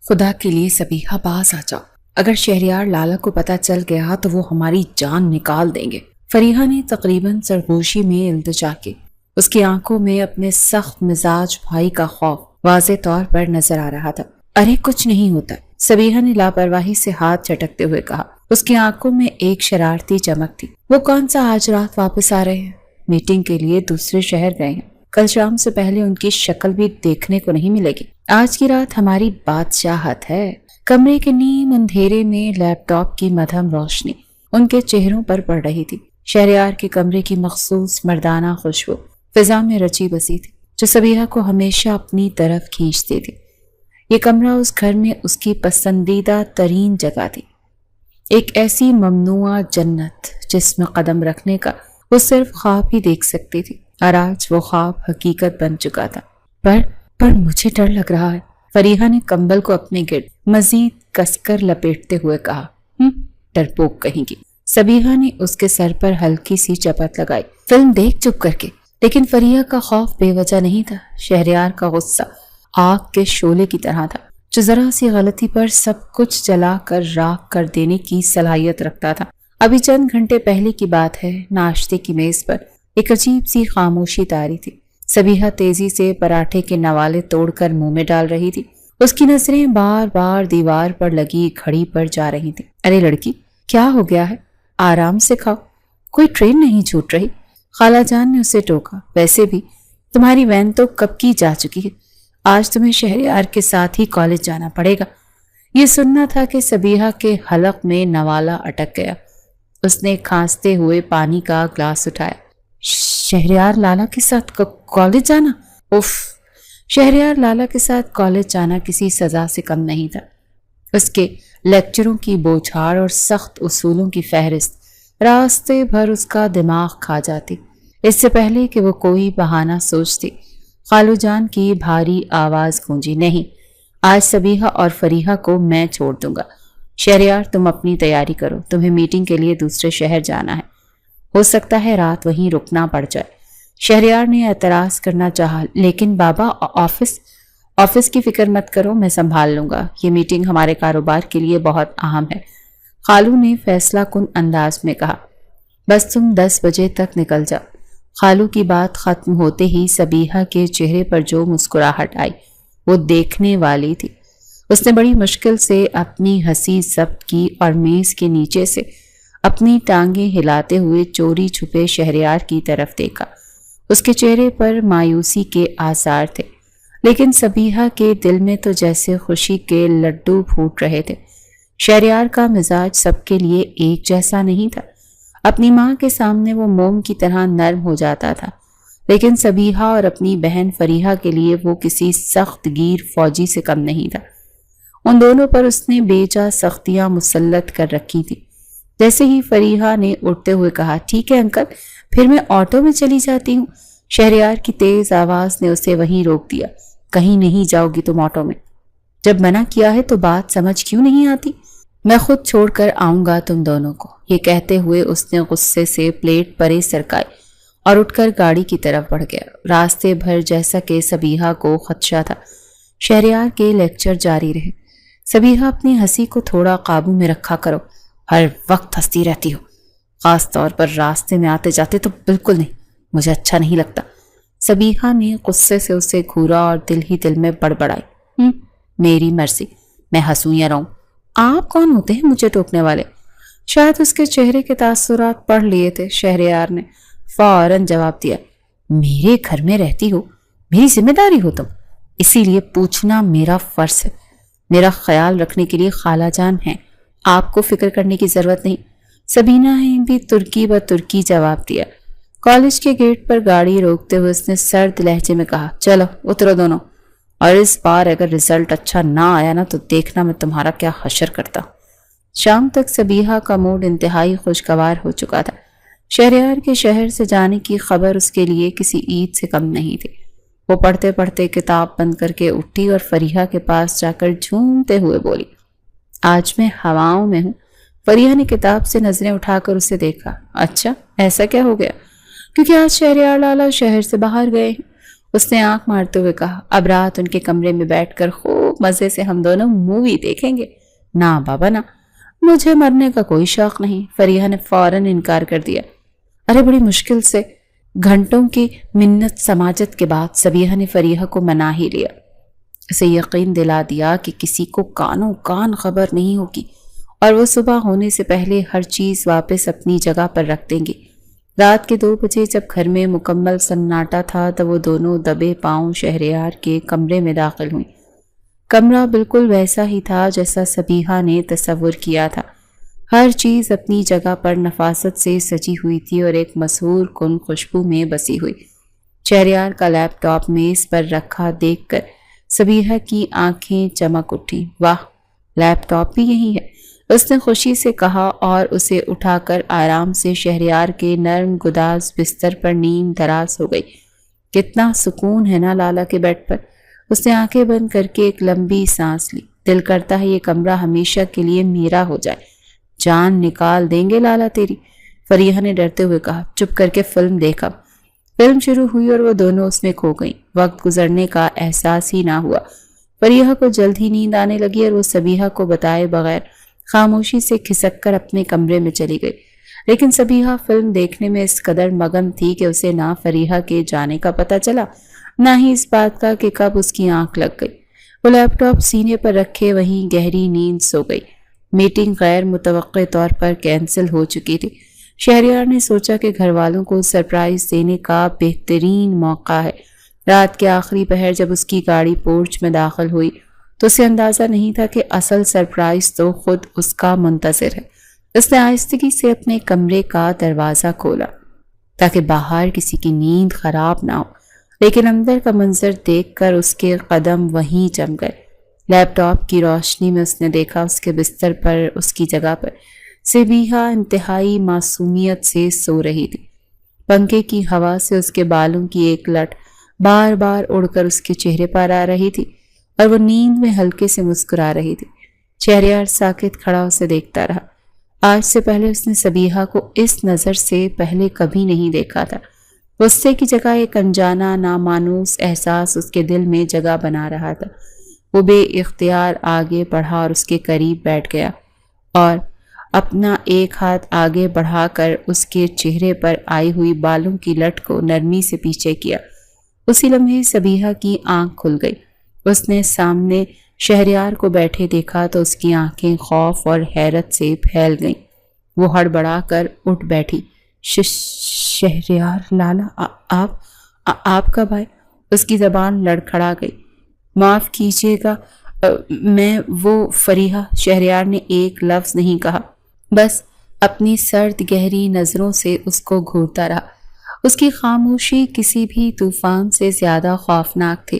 خدا کے لیے سبیحہ باز آ جاؤ، اگر شہریار لالا کو پتہ چل گیا تو وہ ہماری جان نکال دیں گے۔ فریحہ نے تقریباً سرگوشی میں التجا کی۔ اس کی آنکھوں میں اپنے سخت مزاج بھائی کا خوف واضح طور پر نظر آ رہا تھا۔ ارے کچھ نہیں ہوتا، سبیحہ نے لاپرواہی سے ہاتھ جھٹکتے ہوئے کہا۔ اس کی آنکھوں میں ایک شرارتی چمک تھی۔ وہ کون سا آج رات واپس آ رہے ہیں؟ میٹنگ کے لیے دوسرے شہر گئے ہیں، کل شام سے پہلے ان کی شکل بھی دیکھنے کو نہیں ملے گی۔ آج کی رات ہماری بادشاہت ہے۔ کمرے کے نیم اندھیرے میں لیپ ٹاپ کی مدھم روشنی ان کے چہروں پر پڑ رہی تھی۔ شہریار کے کمرے کی مخصوص مردانہ خوشبو فضا میں رچی بسی تھی، جو سبیحہ کو ہمیشہ اپنی طرف کھینچتی تھی۔ یہ کمرہ اس گھر میں اس کی پسندیدہ ترین جگہ تھی، ایک ایسی ممنوعہ جنت جس میں قدم رکھنے کا وہ صرف خواب ہی دیکھ سکتی تھی، اور آج وہ خواب حقیقت بن چکا تھا۔ پر مجھے ڈر لگ رہا ہے، فریحہ نے کمبل کو اپنے گرد مزید کس کر لپیٹتے ہوئے کہا۔ ڈرپوک کہیں گی، سبیحہ نے اس کے سر پر ہلکی سی چپت لگائی۔ فلم دیکھ چپ کر کے۔ لیکن فریحہ کا خوف بے وجہ نہیں تھا، شہریار کا غصہ آگ کے شعلے کی طرح تھا، جو ذرا سی غلطی پر سب کچھ جلا کر راکھ کر دینے کی صلاحیت رکھتا تھا۔ ابھی چند گھنٹے پہلے کی بات ہے، ناشتے کی میز پر ایک عجیب سی خاموشی طاری تھی۔ سبیحہ تیزی سے پراٹھے کے نوالے توڑ کر منہ میں ڈال رہی تھی۔ اس کی نظریں بار بار دیوار پر لگی گھڑی پر جا رہی تھیں۔ ارے لڑکی، کیا ہو گیا ہے؟ آرام سے کھاؤ، کوئی ٹرین نہیں چھوٹ رہی، خالہ جان نے اسے ٹوکا۔ ویسے بھی تمہاری وین تو کب کی جا چکی ہے، آج تمہیں شہریار کے ساتھ ہی کالج جانا پڑے گا۔ یہ سننا تھا کہ سبیحہ کے حلق میں نوالا اٹک گیا۔ اس نے کھانستے ہوئے پانی کا گلاس اٹھایا۔ شہریار لالا کے ساتھ کالج جانا؟ اف، شہریار لالا کے ساتھ کالج جانا کسی سزا سے کم نہیں تھا۔ اس کے لیکچروں کی بوچھاڑ اور سخت اصولوں کی فہرست راستے بھر اس کا دماغ کھا جاتی۔ اس سے پہلے کہ وہ کوئی بہانہ سوچتی، خالو جان کی بھاری آواز گونجی۔ نہیں، آج سبیحہ اور فریحہ کو میں چھوڑ دوں گا۔ شہریار تم اپنی تیاری کرو، تمہیں میٹنگ کے لیے دوسرے شہر جانا ہے، ہو سکتا ہے رات وہیں رکنا پڑ جائے۔ شہریار نے اعتراض کرنا چاہا، لیکن بابا آفس کی فکر مت کرو، میں سنبھال لوں گا، یہ میٹنگ ہمارے کاروبار کے لیے بہت اہم ہے، خالو نے فیصلہ کن انداز میں کہا۔ بس تم 10 بجے تک نکل جاؤ۔ خالو کی بات ختم ہوتے ہی سبیحہ کے چہرے پر جو مسکراہٹ آئی وہ دیکھنے والی تھی۔ اس نے بڑی مشکل سے اپنی ہنسی ضبط کی اور میز کے نیچے سے اپنی ٹانگیں ہلاتے ہوئے چوری چھپے شہریار کی طرف دیکھا۔ اس کے چہرے پر مایوسی کے آثار تھے، لیکن سبیحہ کے دل میں تو جیسے خوشی کے لڈو پھوٹ رہے تھے۔ شہریار کا مزاج سب کے لیے ایک جیسا نہیں تھا۔ اپنی ماں کے سامنے وہ موم کی طرح نرم ہو جاتا تھا، لیکن سبیحہ اور اپنی بہن فریحہ کے لیے وہ کسی سخت گیر فوجی سے کم نہیں تھا۔ ان دونوں پر اس نے بے جا سختیاں مسلط کر رکھی تھی۔ جیسے ہی فریحہ نے اٹھتے ہوئے کہا، ٹھیک ہے انکل، پھر میں آٹو میں چلی جاتی ہوں، شہریار کی تیز آواز نے اسے وہیں روک دیا۔ کہیں نہیں جاؤ گی تم آٹو میں، جب منع کیا ہے تو بات سمجھ کیوں نہیں آتی؟ میں خود چھوڑ کر آؤں گا تم دونوں کو۔ یہ کہتے ہوئے اس نے غصے سے پلیٹ پرے سرکائی اور اٹھ کر گاڑی کی طرف بڑھ گیا۔ راستے بھر جیسا کہ سبیحہ کو خدشہ تھا، شہریار کے لیکچر جاری رہے۔ سبیحہ اپنی ہنسی کو تھوڑا قابو میں رکھا کرو، ہر وقت ہنستی رہتی ہو، خاص طور پر راستے میں آتے جاتے تو بالکل نہیں، مجھے اچھا نہیں لگتا۔ سبیحہ نے غصے سے اسے گھورا اور دل ہی دل میں بڑبڑائی، میری مرضی، میں ہنسوں یا رہوں، آپ کون ہوتے ہیں مجھے ٹوکنے والے؟ شاید اس کے چہرے کے تاثرات پڑھ لیے تھے۔ شہریار نے فوراً جواب دیا، میرے گھر میں رہتی ہو، میری ذمہ داری ہو تم، اسی لیے پوچھنا میرا فرض ہے۔ میرا خیال رکھنے کے لیے خالہ جان ہیں، آپ کو فکر کرنے کی ضرورت نہیں۔ سبینہ نے بھی ترکی ب ترکی جواب دیا۔ کالج کے گیٹ پر گاڑی روکتے ہوئے اس نے سرد لہجے میں کہا، چلو اترو دونوں، اور اس بار اگر رزلٹ اچھا نہ آیا نا تو دیکھنا میں تمہارا کیا حشر کرتا ہوں۔ شام تک سبیحہ کا موڈ انتہائی خوشگوار ہو چکا تھا۔ شہریار کے شہر سے جانے کی خبر اس کے لیے کسی عید سے کم نہیں تھی۔ وہ پڑھتے پڑھتے کتاب بند کر کے اٹھی اور فریحہ کے پاس جا کر جھومتے ہوئے بولی، آج میں ہواؤں میں ہوں۔ فریحہ نے کتاب سے نظریں اٹھا کر اسے دیکھا۔ اچھا، ایسا کیا ہو گیا؟ کیونکہ آج شہریار لالا شہر سے باہر گئے ہیں، اس نے آنکھ مارتے ہوئے کہا۔ اب رات ان کے کمرے میں بیٹھ کر خوب مزے سے ہم دونوں مووی دیکھیں گے۔ نہ بابا نہ، مجھے مرنے کا کوئی شوق نہیں، فریحہ نے فوراً انکار کر دیا۔ ارے بڑی مشکل سے گھنٹوں کی منت سماجت کے بعد سبیحہ نے فریحہ کو منا ہی لیا، اسے یقین دلا دیا کہ کسی کو کانوں کان خبر نہیں ہوگی اور وہ صبح ہونے سے پہلے ہر چیز واپس اپنی جگہ پر رکھ دیں گے۔ رات کے 2 بجے جب گھر میں مکمل سناٹا تھا تو وہ دونوں دبے پاؤں شہریار کے کمرے میں داخل ہوئیں۔ کمرہ بالکل ویسا ہی تھا جیسا سبیحہ نے تصور کیا تھا، ہر چیز اپنی جگہ پر نفاست سے سجی ہوئی تھی اور ایک مسحور کن خوشبو میں بسی ہوئی۔ شہریار کا لیپ ٹاپ میز پر رکھا دیکھ کر سبیحہ کی آنکھیں چمک اٹھیں۔ واہ، لیپ ٹاپ بھی یہی ہے، اس نے خوشی سے کہا اور اسے اٹھا کر آرام سے شہریار کے نرم گداز بستر پر نیم دراز ہو گئی۔ کتنا سکون ہے نا لالا کے بیڈ پر۔ اس نے آنکھیں بند کر کے ایک لمبی سانس لی۔ دل کرتا ہے یہ کمرہ ہمیشہ کے لیے میرا ہو جائے۔ جان نکال دیں گے لالا تیری، فریحہ نے ڈرتے ہوئے کہا۔ چپ کر کے فلم دیکھا۔ فلم شروع ہوئی اور وہ دونوں اس میں کھو گئیں۔ وقت گزرنے کا احساس ہی نہ ہوا۔ فریحہ کو جلد ہی نیند آنے لگی اور وہ سبیحہ کو بتائے بغیر خاموشی سے کھسک کر اپنے کمرے میں چلی گئی۔ لیکن سبیحہ فلم دیکھنے میں اس قدر مگن تھی کہ اسے نہ فریحہ کے جانے کا پتہ چلا، نہ ہی اس بات کا کہ کب اس کی آنکھ لگ گئی۔ وہ لیپ ٹاپ سینے پر رکھے وہیں گہری نیند سو گئی۔ میٹنگ غیر متوقع طور پر کینسل ہو چکی تھی۔ شہریار نے سوچا کہ گھر والوں کو سرپرائز دینے کا بہترین موقع ہے۔ رات کے آخری پہر جب اس کی گاڑی پورچ میں داخل ہوئی تو اسے اندازہ نہیں تھا کہ اصل سرپرائز تو خود اس کا منتظر ہے۔ اس نے آہستگی سے اپنے کمرے کا دروازہ کھولا تاکہ باہر کسی کی نیند خراب نہ ہو، لیکن اندر کا منظر دیکھ کر اس کے قدم وہیں جم گئے۔ لیپ ٹاپ کی روشنی میں اس نے دیکھا اس کے بستر پر اس کی جگہ پر سبیحہ انتہائی معصومیت سے سو رہی تھی۔ پنکھے کی ہوا سے اس کے بالوں کی ایک لٹ بار بار اڑ کر اس کے چہرے پر آ رہی تھی اور وہ نیند میں ہلکے سے مسکرا رہی تھی۔ شہریار ساکت کھڑا اسے دیکھتا رہا۔ آج سے پہلے اس نے سبیحہ کو اس نظر سے پہلے کبھی نہیں دیکھا تھا۔ غصے کی جگہ ایک انجانا نامانوس احساس اس کے دل میں جگہ بنا رہا تھا۔ وہ بے اختیار آگے بڑھا اور اس کے قریب بیٹھ گیا اور اپنا ایک ہاتھ آگے بڑھا کر اس کے چہرے پر آئی ہوئی بالوں کی لٹ کو نرمی سے پیچھے کیا۔ اسی لمحے سبیحہ کی آنکھ کھل گئی۔ اس نے سامنے شہریار کو بیٹھے دیکھا تو اس کی آنکھیں خوف اور حیرت سے پھیل گئیں۔ وہ ہڑبڑا کر اٹھ بیٹھی۔ شہریار لالا، آپ کب آئے؟ اس کی زبان لڑکھڑا گئی۔ معاف کیجیے گا، میں وہ فریحہ، شہریار نے ایک لفظ نہیں کہا، بس اپنی سرد گہری نظروں سے اس کو گھورتا رہا۔ اس کی خاموشی کسی بھی طوفان سے زیادہ خوفناک تھی۔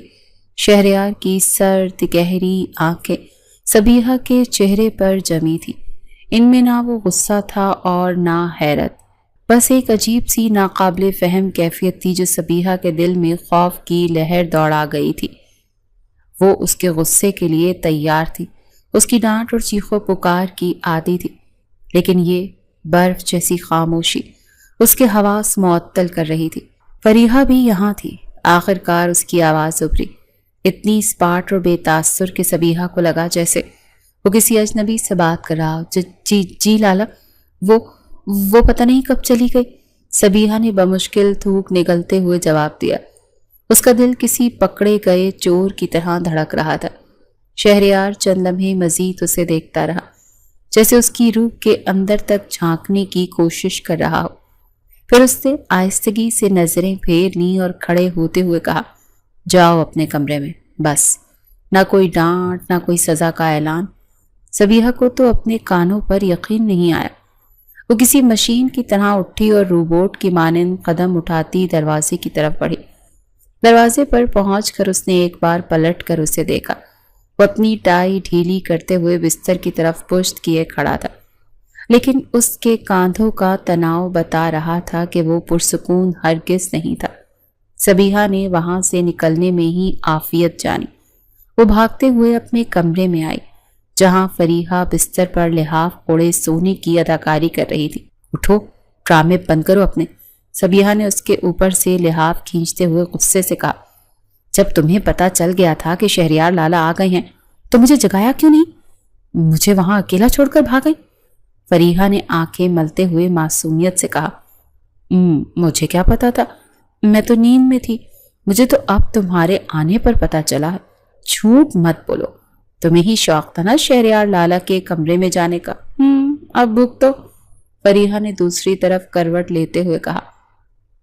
شہریار کی سرد گہری آنکھیں سبیحہ کے چہرے پر جمی تھی۔ ان میں نہ وہ غصہ تھا اور نہ حیرت، بس ایک عجیب سی ناقابل فہم کیفیت تھی جو سبیحہ کے دل میں خوف کی لہر دوڑا گئی تھی۔ وہ اس کے غصے کے لیے تیار تھی، اس کی ڈانٹ اور چیخو پکار کی عادی تھی، لیکن یہ برف جیسی خاموشی اس کے حواس معطل کر رہی تھی۔ فریحہ بھی یہاں تھی۔ آخرکار اس کی آواز ابھری، اتنی اسپاٹ اور بے تاثر کہ سبیحہ کو لگا جیسے وہ کسی اجنبی سے بات کر رہا ہو۔ جی لالا، وہ پتہ نہیں کب چلی گئی، سبیحہ نے بمشکل تھوک نگلتے ہوئے جواب دیا۔ اس کا دل کسی پکڑے گئے چور کی طرح دھڑک رہا تھا۔ شہریار چند لمحے مزید اسے دیکھتا رہا، جیسے اس کی روح کے اندر تک جھانکنے کی کوشش کر رہا ہو۔ پھر اس نے آہستگی سے نظریں پھیر لیں اور کھڑے ہوتے ہوئے کہا، جاؤ اپنے کمرے میں، بس۔ نہ کوئی ڈانٹ، نہ کوئی سزا کا اعلان۔ سبیحہ کو تو اپنے کانوں پر یقین نہیں آیا۔ وہ کسی مشین کی طرح اٹھی اور روبوٹ کی مانند قدم اٹھاتی دروازے کی طرف بڑھی۔ دروازے پر پہنچ کر اس نے ایک بار پلٹ کر اسے دیکھا۔ وہ اپنی ٹائی ڈھیلی کرتے ہوئے بستر کی طرف پشت کیے کھڑا تھا، لیکن اس کے کاندھوں کا تناؤ بتا رہا تھا کہ وہ پرسکون ہرگز نہیں تھا۔ سبیحہ نے وہاں سے نکلنے میں ہی عافیت جانی۔ وہ بھاگتے ہوئے اپنے کمرے میں آئی، جہاں فریحہ بستر پر لحاف اوڑھے سونے کی اداکاری کر رہی تھی۔ اٹھو، ڈرامے بند کرو اپنے، سبیحہ نے اس کے اوپر سے لحاف کھینچتے ہوئے غصے سے کہا۔ جب تمہیں پتا چل گیا تھا کہ شہریار لالا آ گئے ہیں تو مجھے جگایا کیوں نہیں؟ مجھے وہاں اکیلا چھوڑ کر بھاگ گئی؟ فریحہ نے آنکھیں ملتے ہوئے معصومیت سے کہا۔ مجھے کیا پتا تھا، میں تو نیند میں تھی، مجھے تو اب تمہارے آنے پر پتا چلا ہے۔ جھوٹ مت بولو، تمہیں ہی شوق تھا نا شہریار لالا کے کمرے میں جانے کا۔ اب بھوک تو، فریحہ نے دوسری طرف کروٹ لیتے ہوئے کہا۔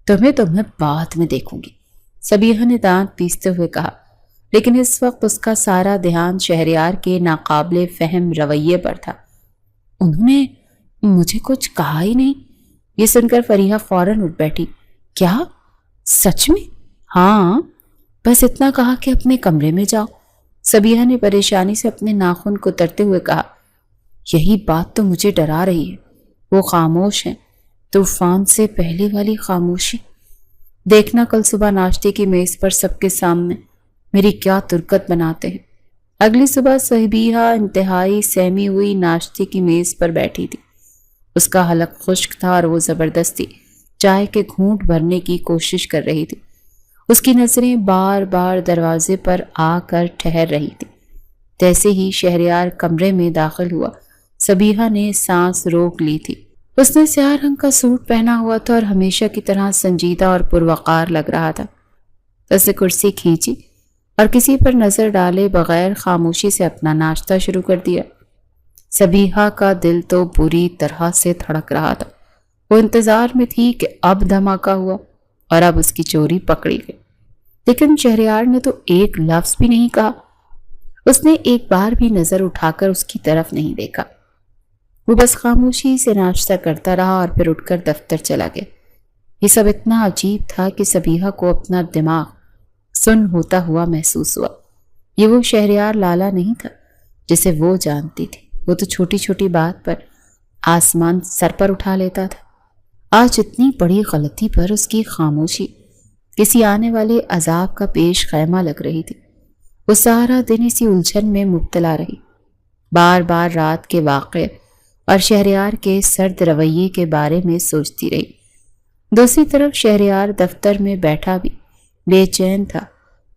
تمہیں تو میں بعد میں دیکھوں گی، صبیحہ نے دانت پیستے ہوئے کہا، لیکن اس وقت اس کا سارا دھیان شہریار کے ناقابل فہم رویے پر تھا۔ انہوں نے مجھے کچھ کہا ہی نہیں؟ یہ سن کر فریحہ فوراً اٹھ بیٹھی۔ کیا؟ سچ میں؟ ہاں، بس اتنا کہا کہ اپنے کمرے میں جاؤ، صبیحہ نے پریشانی سے اپنے ناخن کترتے ہوئے کہا۔ یہی بات تو مجھے ڈرا رہی ہے، وہ خاموش ہیں، طوفان سے پہلے والی خاموشی۔ دیکھنا کل صبح ناشتے کی میز پر سب کے سامنے میری کیا ترکت بناتے ہیں۔ اگلی صبح صبیحہ انتہائی سہمی ہوئی ناشتے کی میز پر بیٹھی تھی۔ اس کا حلق خشک تھا اور وہ زبردستی چائے کے گھونٹ بھرنے کی کوشش کر رہی تھی۔ اس کی نظریں بار بار دروازے پر آ کر ٹھہر رہی تھی۔ جیسے ہی شہریار کمرے میں داخل ہوا، صبیحہ نے سانس روک لی تھی۔ اس نے سیاہ رنگ کا سوٹ پہنا ہوا تھا اور ہمیشہ کی طرح سنجیدہ اور پروقار لگ رہا تھا۔ اس نے کرسی کھینچی اور کسی پر نظر ڈالے بغیر خاموشی سے اپنا ناشتہ شروع کر دیا۔ صبیحہ کا دل تو بری طرح سے دھڑک رہا تھا۔ وہ انتظار میں تھی کہ اب دھماکہ ہوا اور اب اس کی چوری پکڑی گئی، لیکن شہریار نے تو ایک لفظ بھی نہیں کہا۔ اس نے ایک بار بھی نظر اٹھا کر اس کی طرف نہیں دیکھا۔ وہ بس خاموشی سے ناشتہ کرتا رہا اور پھر اٹھ کر دفتر چلا گیا۔ یہ سب اتنا عجیب تھا کہ صبیحہ کو اپنا دماغ سن ہوتا ہوا محسوس ہوا۔ یہ وہ شہریار لالا نہیں تھا جسے وہ جانتی تھی۔ وہ تو چھوٹی چھوٹی بات پر آسمان سر پر اٹھا لیتا تھا۔ آج اتنی بڑی غلطی پر اس کی خاموشی کسی آنے والے عذاب کا پیش خیمہ لگ رہی تھی۔ وہ سارا دن اسی الجھن میں مبتلا رہی، بار بار رات کے واقعے اور شہریار کے سرد رویے کے بارے میں سوچتی رہی۔ دوسری طرف شہریار دفتر میں بیٹھا بھی بے چین تھا۔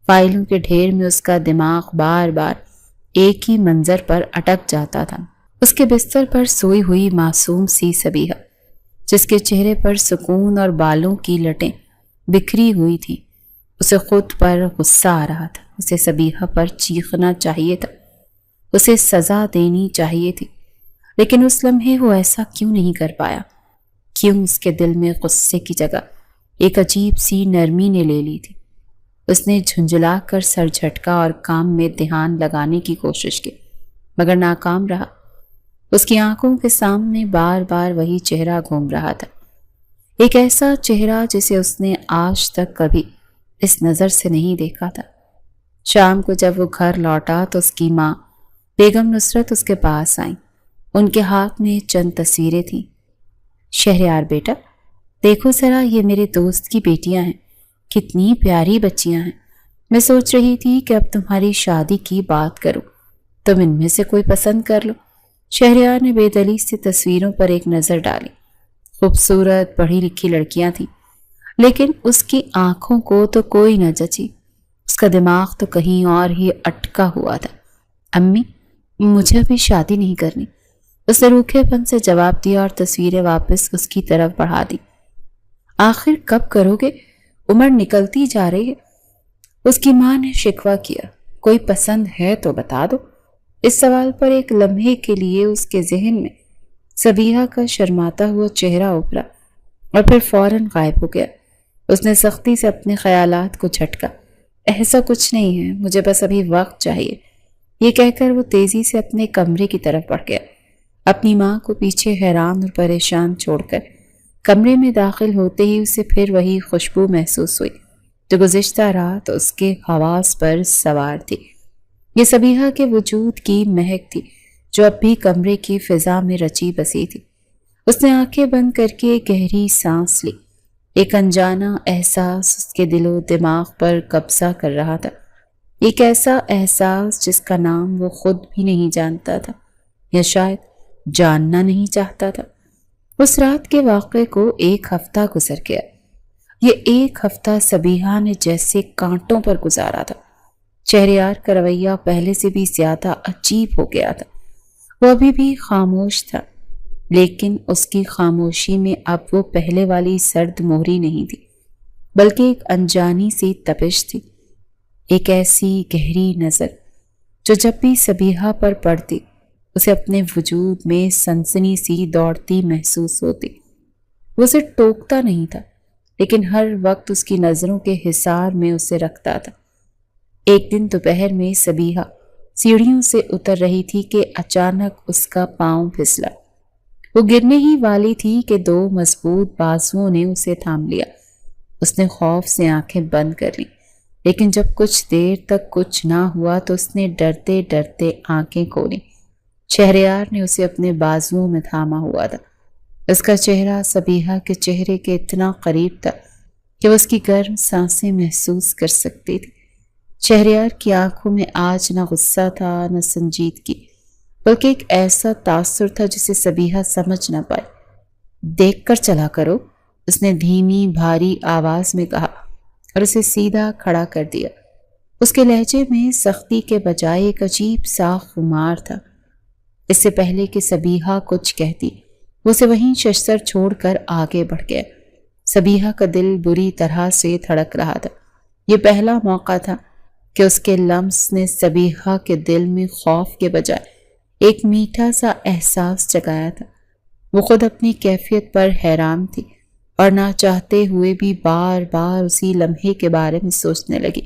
فائلوں کے ڈھیر میں اس کا دماغ بار بار ایک ہی منظر پر اٹک جاتا تھا۔ اس کے بستر پر سوئی ہوئی معصوم سی صبیحہ، جس کے چہرے پر سکون اور بالوں کی لٹیں بکھری ہوئی تھی۔ اسے خود پر غصہ آ رہا تھا۔ اسے صبیحہ پر چیخنا چاہیے تھا، اسے سزا دینی چاہیے تھی، لیکن اس لمحے وہ ایسا کیوں نہیں کر پایا؟ کیوں اس کے دل میں غصے کی جگہ ایک عجیب سی نرمی نے لے لی تھی؟ اس نے جھنجھلا کر سر جھٹکا اور کام میں دھیان لگانے کی کوشش کی، مگر ناکام رہا۔ اس کی آنکھوں کے سامنے بار بار وہی چہرہ گھوم رہا تھا، ایک ایسا چہرہ جسے اس نے آج تک کبھی اس نظر سے نہیں دیکھا تھا۔ شام کو جب وہ گھر لوٹا تو اس کی ماں بیگم نصرت اس کے پاس آئیں۔ ان کے ہاتھ میں چند تصویریں تھیں۔ شہریار بیٹا، دیکھو ذرا، یہ میرے دوست کی بیٹیاں ہیں، کتنی پیاری بچیاں ہیں۔ میں سوچ رہی تھی کہ اب تمہاری شادی کی بات کروں، تم ان میں سے کوئی پسند کر لو۔ شہریار نے بے دلی سے تصویروں پر ایک نظر ڈالی۔ خوبصورت پڑھی لکھی لڑکیاں تھیں، لیکن اس کی آنکھوں کو تو کوئی نہ جچی۔ اس کا دماغ تو کہیں اور ہی اٹکا ہوا تھا۔ امی، مجھے ابھی شادی نہیں کرنی، اس نے روکھے پن سے جواب دیا اور تصویریں واپس اس کی طرف بڑھا دی۔ آخر کب کرو گے؟ عمر نکلتی جا رہی ہے، اس کی ماں نے شکوہ کیا۔ کوئی پسند ہے تو بتا دو۔ اس سوال پر ایک لمحے کے لیے اس کے ذہن میں صبیحہ کا شرماتا ہوا چہرہ ابھرا اور پھر فوراً غائب ہو گیا۔ اس نے سختی سے اپنے خیالات کو جھٹکا۔ ایسا کچھ نہیں ہے، مجھے بس ابھی وقت چاہیے، یہ کہہ کر وہ تیزی سے اپنے کمرے کی طرف بڑھ گیا۔ اپنی ماں کو پیچھے حیران اور پریشان چھوڑ کر کمرے میں داخل ہوتے ہی اسے پھر وہی خوشبو محسوس ہوئی جو گزشتہ رات اس کے حواس پر سوار تھی۔ یہ صبیحہ کے وجود کی مہک تھی جو اب بھی کمرے کی فضا میں رچی بسی تھی۔ اس نے آنکھیں بند کر کے گہری سانس لی۔ ایک انجانا احساس اس کے دل و دماغ پر قبضہ کر رہا تھا، ایک ایسا احساس جس کا نام وہ خود بھی نہیں جانتا تھا، یا شاید جاننا نہیں چاہتا تھا۔ اس رات کے واقعے کو ایک ہفتہ گزر گیا۔ یہ ایک ہفتہ سبیحہ نے جیسے کانٹوں پر گزارا تھا۔ شہریار کا رویہ پہلے سے بھی زیادہ عجیب ہو گیا تھا۔ وہ ابھی بھی خاموش تھا، لیکن اس کی خاموشی میں اب وہ پہلے والی سرد مہری نہیں تھی، بلکہ ایک انجانی سی تپش تھی، ایک ایسی گہری نظر جو جب بھی سبیحہ پر پڑتی اسے اپنے وجود میں سنسنی سی دوڑتی محسوس ہوتی۔ وہ اسے ٹوکتا نہیں تھا، لیکن ہر وقت اس کی نظروں کے حصار میں اسے رکھتا تھا۔ ایک دن دوپہر میں سبیحہ سیڑھیوں سے اتر رہی تھی کہ اچانک اس کا پاؤں پھسلا۔ وہ گرنے ہی والی تھی کہ دو مضبوط بازوؤں نے اسے تھام لیا۔ اس نے خوف سے آنکھیں بند کر لیں، لیکن جب کچھ دیر تک کچھ نہ ہوا تو اس نے ڈرتے ڈرتے آنکھیں کھولیں۔ شہریار نے اسے اپنے بازوؤں میں تھاما ہوا تھا۔ اس کا چہرہ سبیحہ کے چہرے کے اتنا قریب تھا کہ وہ اس کی گرم سانسیں محسوس کر سکتی تھی۔ شہریار کی آنکھوں میں آج نہ غصہ تھا نہ سنجیدگی، بلکہ ایک ایسا تاثر تھا جسے سبیحہ سمجھ نہ پائے۔ دیکھ کر چلا کرو، اس نے دھیمی بھاری آواز میں کہا اور اسے سیدھا کھڑا کر دیا۔ اس کے لہجے میں سختی کے بجائے ایک عجیب سا خمار تھا۔ اس سے پہلے کہ سبیحہ کچھ کہتی، وہ اسے وہیں ششتر چھوڑ کر آگے بڑھ گیا۔ سبیحہ کا دل بری طرح سے دھڑک رہا تھا۔ یہ پہلا موقع تھا کہ اس کے لمس نے سبیحہ کے دل میں خوف کے بجائے ایک میٹھا سا احساس جگایا تھا۔ وہ خود اپنی کیفیت پر حیران تھی اور نہ چاہتے ہوئے بھی بار بار اسی لمحے کے بارے میں سوچنے لگی۔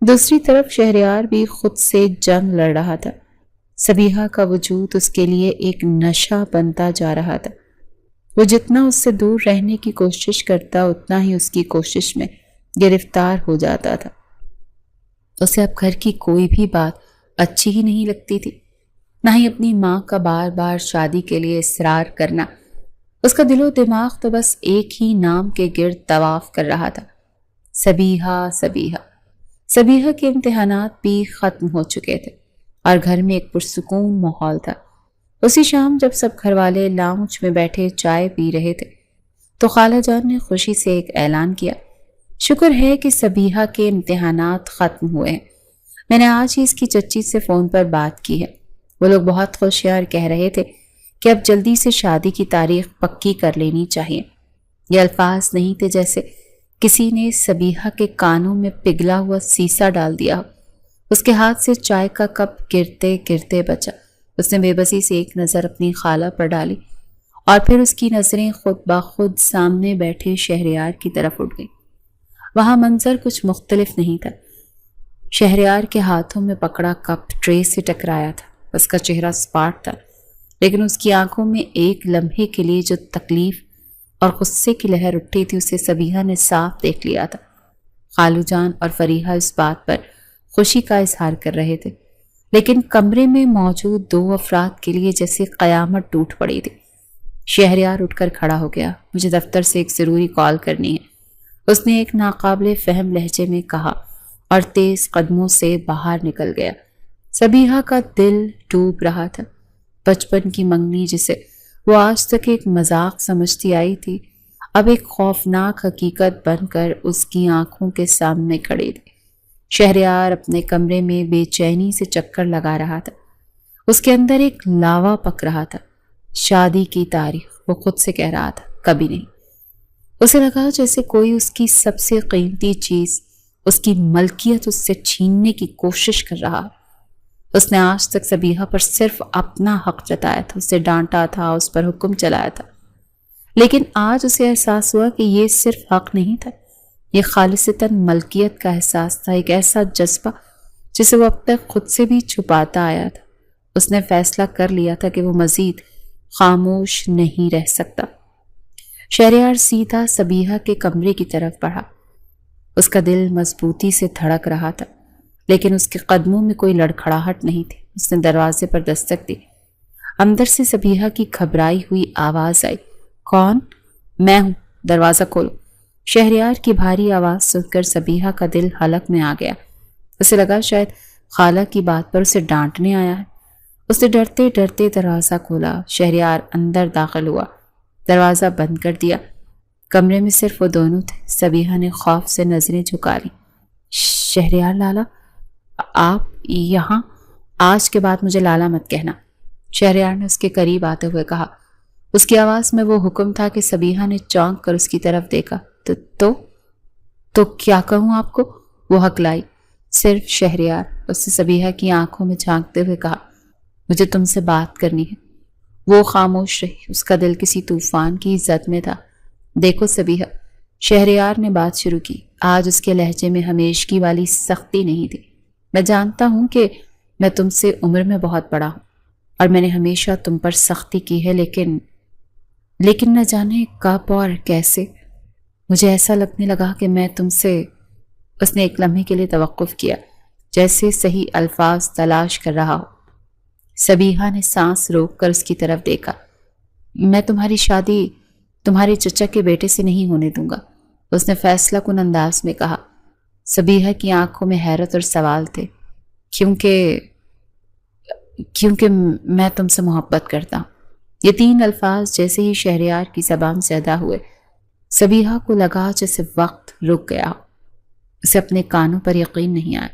دوسری طرف شہریار بھی خود سے جنگ لڑ رہا تھا۔ سبیحہ کا وجود اس کے لیے ایک نشہ بنتا جا رہا تھا۔ وہ جتنا اس سے دور رہنے کی کوشش کرتا اتنا ہی اس کی کوشش میں گرفتار ہو جاتا تھا۔ اسے اب گھر کی کوئی بھی بات اچھی ہی نہیں لگتی تھی، نہ ہی اپنی ماں کا بار بار شادی کے لیے اصرار کرنا۔ اس کا دل و دماغ تو بس ایک ہی نام کے گرد طواف کر رہا تھا، سبیحہ سبیحہ۔ سبیحہ کے امتحانات بھی ختم ہو چکے تھے اور گھر میں ایک پرسکون ماحول تھا۔ اسی شام جب سب گھر والے لاؤنج میں بیٹھے چائے پی رہے تھے تو خالہ جان نے خوشی سے ایک اعلان کیا، شکر ہے کہ سبیحہ کے امتحانات ختم ہوئے ہیں۔ میں نے آج ہی اس کی چچی سے فون پر بات کی ہے۔ وہ لوگ بہت خوش ہیں اور کہہ رہے تھے کہ اب جلدی سے شادی کی تاریخ پکی کر لینی چاہیے۔ یہ الفاظ نہیں تھے جیسے کسی نے سبیحہ کے کانوں میں پگھلا ہوا سیسا ڈال دیا۔ اس کے ہاتھ سے چائے کا کپ گرتے گرتے بچا۔ اس نے بے بسی سے ایک نظر اپنی خالہ پر ڈالی اور پھر اس کی نظریں خود بخود سامنے بیٹھے شہریار کی طرف اٹھ گئیں۔ وہاں منظر کچھ مختلف نہیں تھا۔ شہریار کے ہاتھوں میں پکڑا کپ ٹرے سے ٹکرایا تھا۔ اس کا چہرہ سپاٹ تھا، لیکن اس کی آنکھوں میں ایک لمحے کے لیے جو تکلیف اور غصے کی لہر اٹھی تھی اسے سبیحہ نے صاف دیکھ لیا تھا۔ خالو جان اور فریحہ اس بات پر خوشی کا اظہار کر رہے تھے، لیکن کمرے میں موجود دو افراد کے لیے جیسے قیامت ٹوٹ پڑی تھی۔ شہریار اٹھ کر کھڑا ہو گیا۔ مجھے دفتر سے ایک ضروری کال کرنی ہے، اس نے ایک ناقابل فہم لہجے میں کہا اور تیز قدموں سے باہر نکل گیا۔ سبیحہ کا دل ڈوب رہا تھا۔ بچپن کی منگنی جسے وہ آج تک ایک مذاق سمجھتی آئی تھی، اب ایک خوفناک حقیقت بن کر اس کی آنکھوں کے سامنے کھڑی تھی۔ شہریار اپنے کمرے میں بے چینی سے چکر لگا رہا تھا۔ اس کے اندر ایک لاوا پک رہا تھا۔ شادی کی تاریخ، وہ خود سے کہہ رہا تھا، کبھی نہیں۔ اسے لگا جیسے کوئی اس کی سب سے قیمتی چیز، اس کی ملکیت اس سے چھیننے کی کوشش کر رہا۔ اس نے آج تک سبیحہ پر صرف اپنا حق جتایا تھا، اسے ڈانٹا تھا، اس پر حکم چلایا تھا، لیکن آج اسے احساس ہوا کہ یہ صرف حق نہیں تھا، یہ خالصتاً ملکیت کا احساس تھا، ایک ایسا جذبہ جسے وہ اب تک خود سے بھی چھپاتا آیا تھا۔ اس نے فیصلہ کر لیا تھا کہ وہ مزید خاموش نہیں رہ سکتا۔ شہریار سیدھا سبیحہ کے کمرے کی طرف بڑھا۔ اس کا دل مضبوطی سے دھڑک رہا تھا، لیکن اس کے قدموں میں کوئی لڑکھڑاہٹ نہیں تھی۔ اس نے دروازے پر دستک دی۔ اندر سے سبیحہ کی گھبرائی ہوئی آواز آئی، کون؟ میں ہوں، دروازہ کھولو۔ شہریار کی بھاری آواز سن کر سبیحہ کا دل حلق میں آ گیا۔ اسے لگا شاید خالہ کی بات پر اسے ڈانٹنے آیا ہے۔ اس نے ڈرتے ڈرتے دروازہ کھولا۔ شہریار اندر داخل ہوا، دروازہ بند کر دیا۔ کمرے میں صرف وہ دونوں تھے۔ سبیحہ نے خوف سے نظریں جھکا لیں۔ شہریار لالا، آپ یہاں؟ آج کے بعد مجھے لالا مت کہنا، شہریار نے اس کے قریب آتے ہوئے کہا۔ اس کی آواز میں وہ حکم تھا کہ سبیحہ نے چونک کر اس کی طرف دیکھا۔ تو کیا کہوں آپ کو؟ وہ ہکلائی۔ صرف شہریار، اس سے سبیحہ کی آنکھوں میں جھانکتے ہوئے کہا، مجھے تم سے بات کرنی ہے۔ وہ خاموش رہی، اس کا دل کسی طوفان کی زد میں تھا۔ دیکھو سبیحہ، شہریار نے بات شروع کی۔ آج اس کے لہجے میں ہمیشگی والی سختی نہیں تھی۔ میں جانتا ہوں کہ میں تم سے عمر میں بہت بڑا ہوں اور میں نے ہمیشہ تم پر سختی کی ہے، لیکن نہ جانے کب اور کیسے مجھے ایسا لگنے لگا کہ میں تم سے… اس نے ایک لمحے کے لیے توقف کیا، جیسے صحیح الفاظ تلاش کر رہا ہو۔ سبیحہ نے سانس روک کر اس کی طرف دیکھا۔ میں تمہاری شادی تمہارے چچا کے بیٹے سے نہیں ہونے دوں گا، اس نے فیصلہ کن انداز میں کہا۔ سبیحہ کی آنکھوں میں حیرت اور سوال تھے۔ کیونکہ میں تم سے محبت کرتا ہوں۔ یہ 3 الفاظ جیسے ہی شہریار کی زبان سے ادا ہوئے، سبیحہ کو لگا جیسے وقت رک گیا ہو۔ اسے اپنے کانوں پر یقین نہیں آیا۔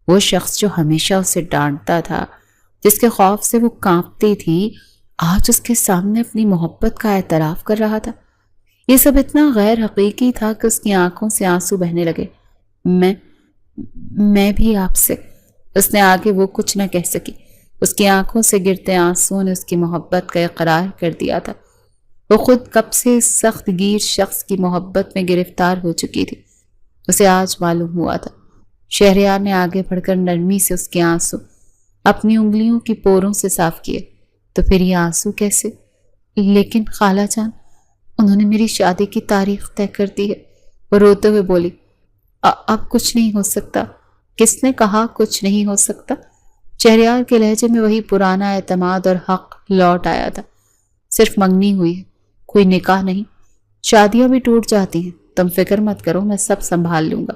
وہ شخص جو ہمیشہ اسے ڈانٹتا تھا، جس کے خوف سے وہ کانپتی تھی، آج اس کے سامنے اپنی محبت کا اعتراف کر رہا تھا۔ یہ سب اتنا غیر حقیقی تھا کہ اس کی آنکھوں سے آنسو بہنے لگے۔ میں بھی آپ سے… اس نے آگے وہ کچھ نہ کہہ سکی۔ اس کی آنکھوں سے گرتے آنسوؤں نے اس کی محبت کا اقرار کر دیا تھا۔ وہ خود کب سے سخت گیر شخص کی محبت میں گرفتار ہو چکی تھی، اسے آج معلوم ہوا تھا۔ شہریار نے آگے بڑھ کر نرمی سے اس کے آنسو اپنی انگلیوں کی پوروں سے صاف کیے۔ تو پھر یہ آنسو کیسے؟ لیکن خالہ جان، انہوں نے میری شادی کی تاریخ طے کر دی ہے، وہ روتے ہوئے بولی۔ اب کچھ نہیں ہو سکتا۔ کس نے کہا کچھ نہیں ہو سکتا؟ شہریار کے لہجے میں وہی پرانا اعتماد اور حق لوٹ آیا تھا۔ صرف منگنی ہوئی ہے، کوئی نکاح نہیں۔ شادیاں بھی ٹوٹ جاتی ہیں، تم فکر مت کرو، میں سب سنبھال لوں گا۔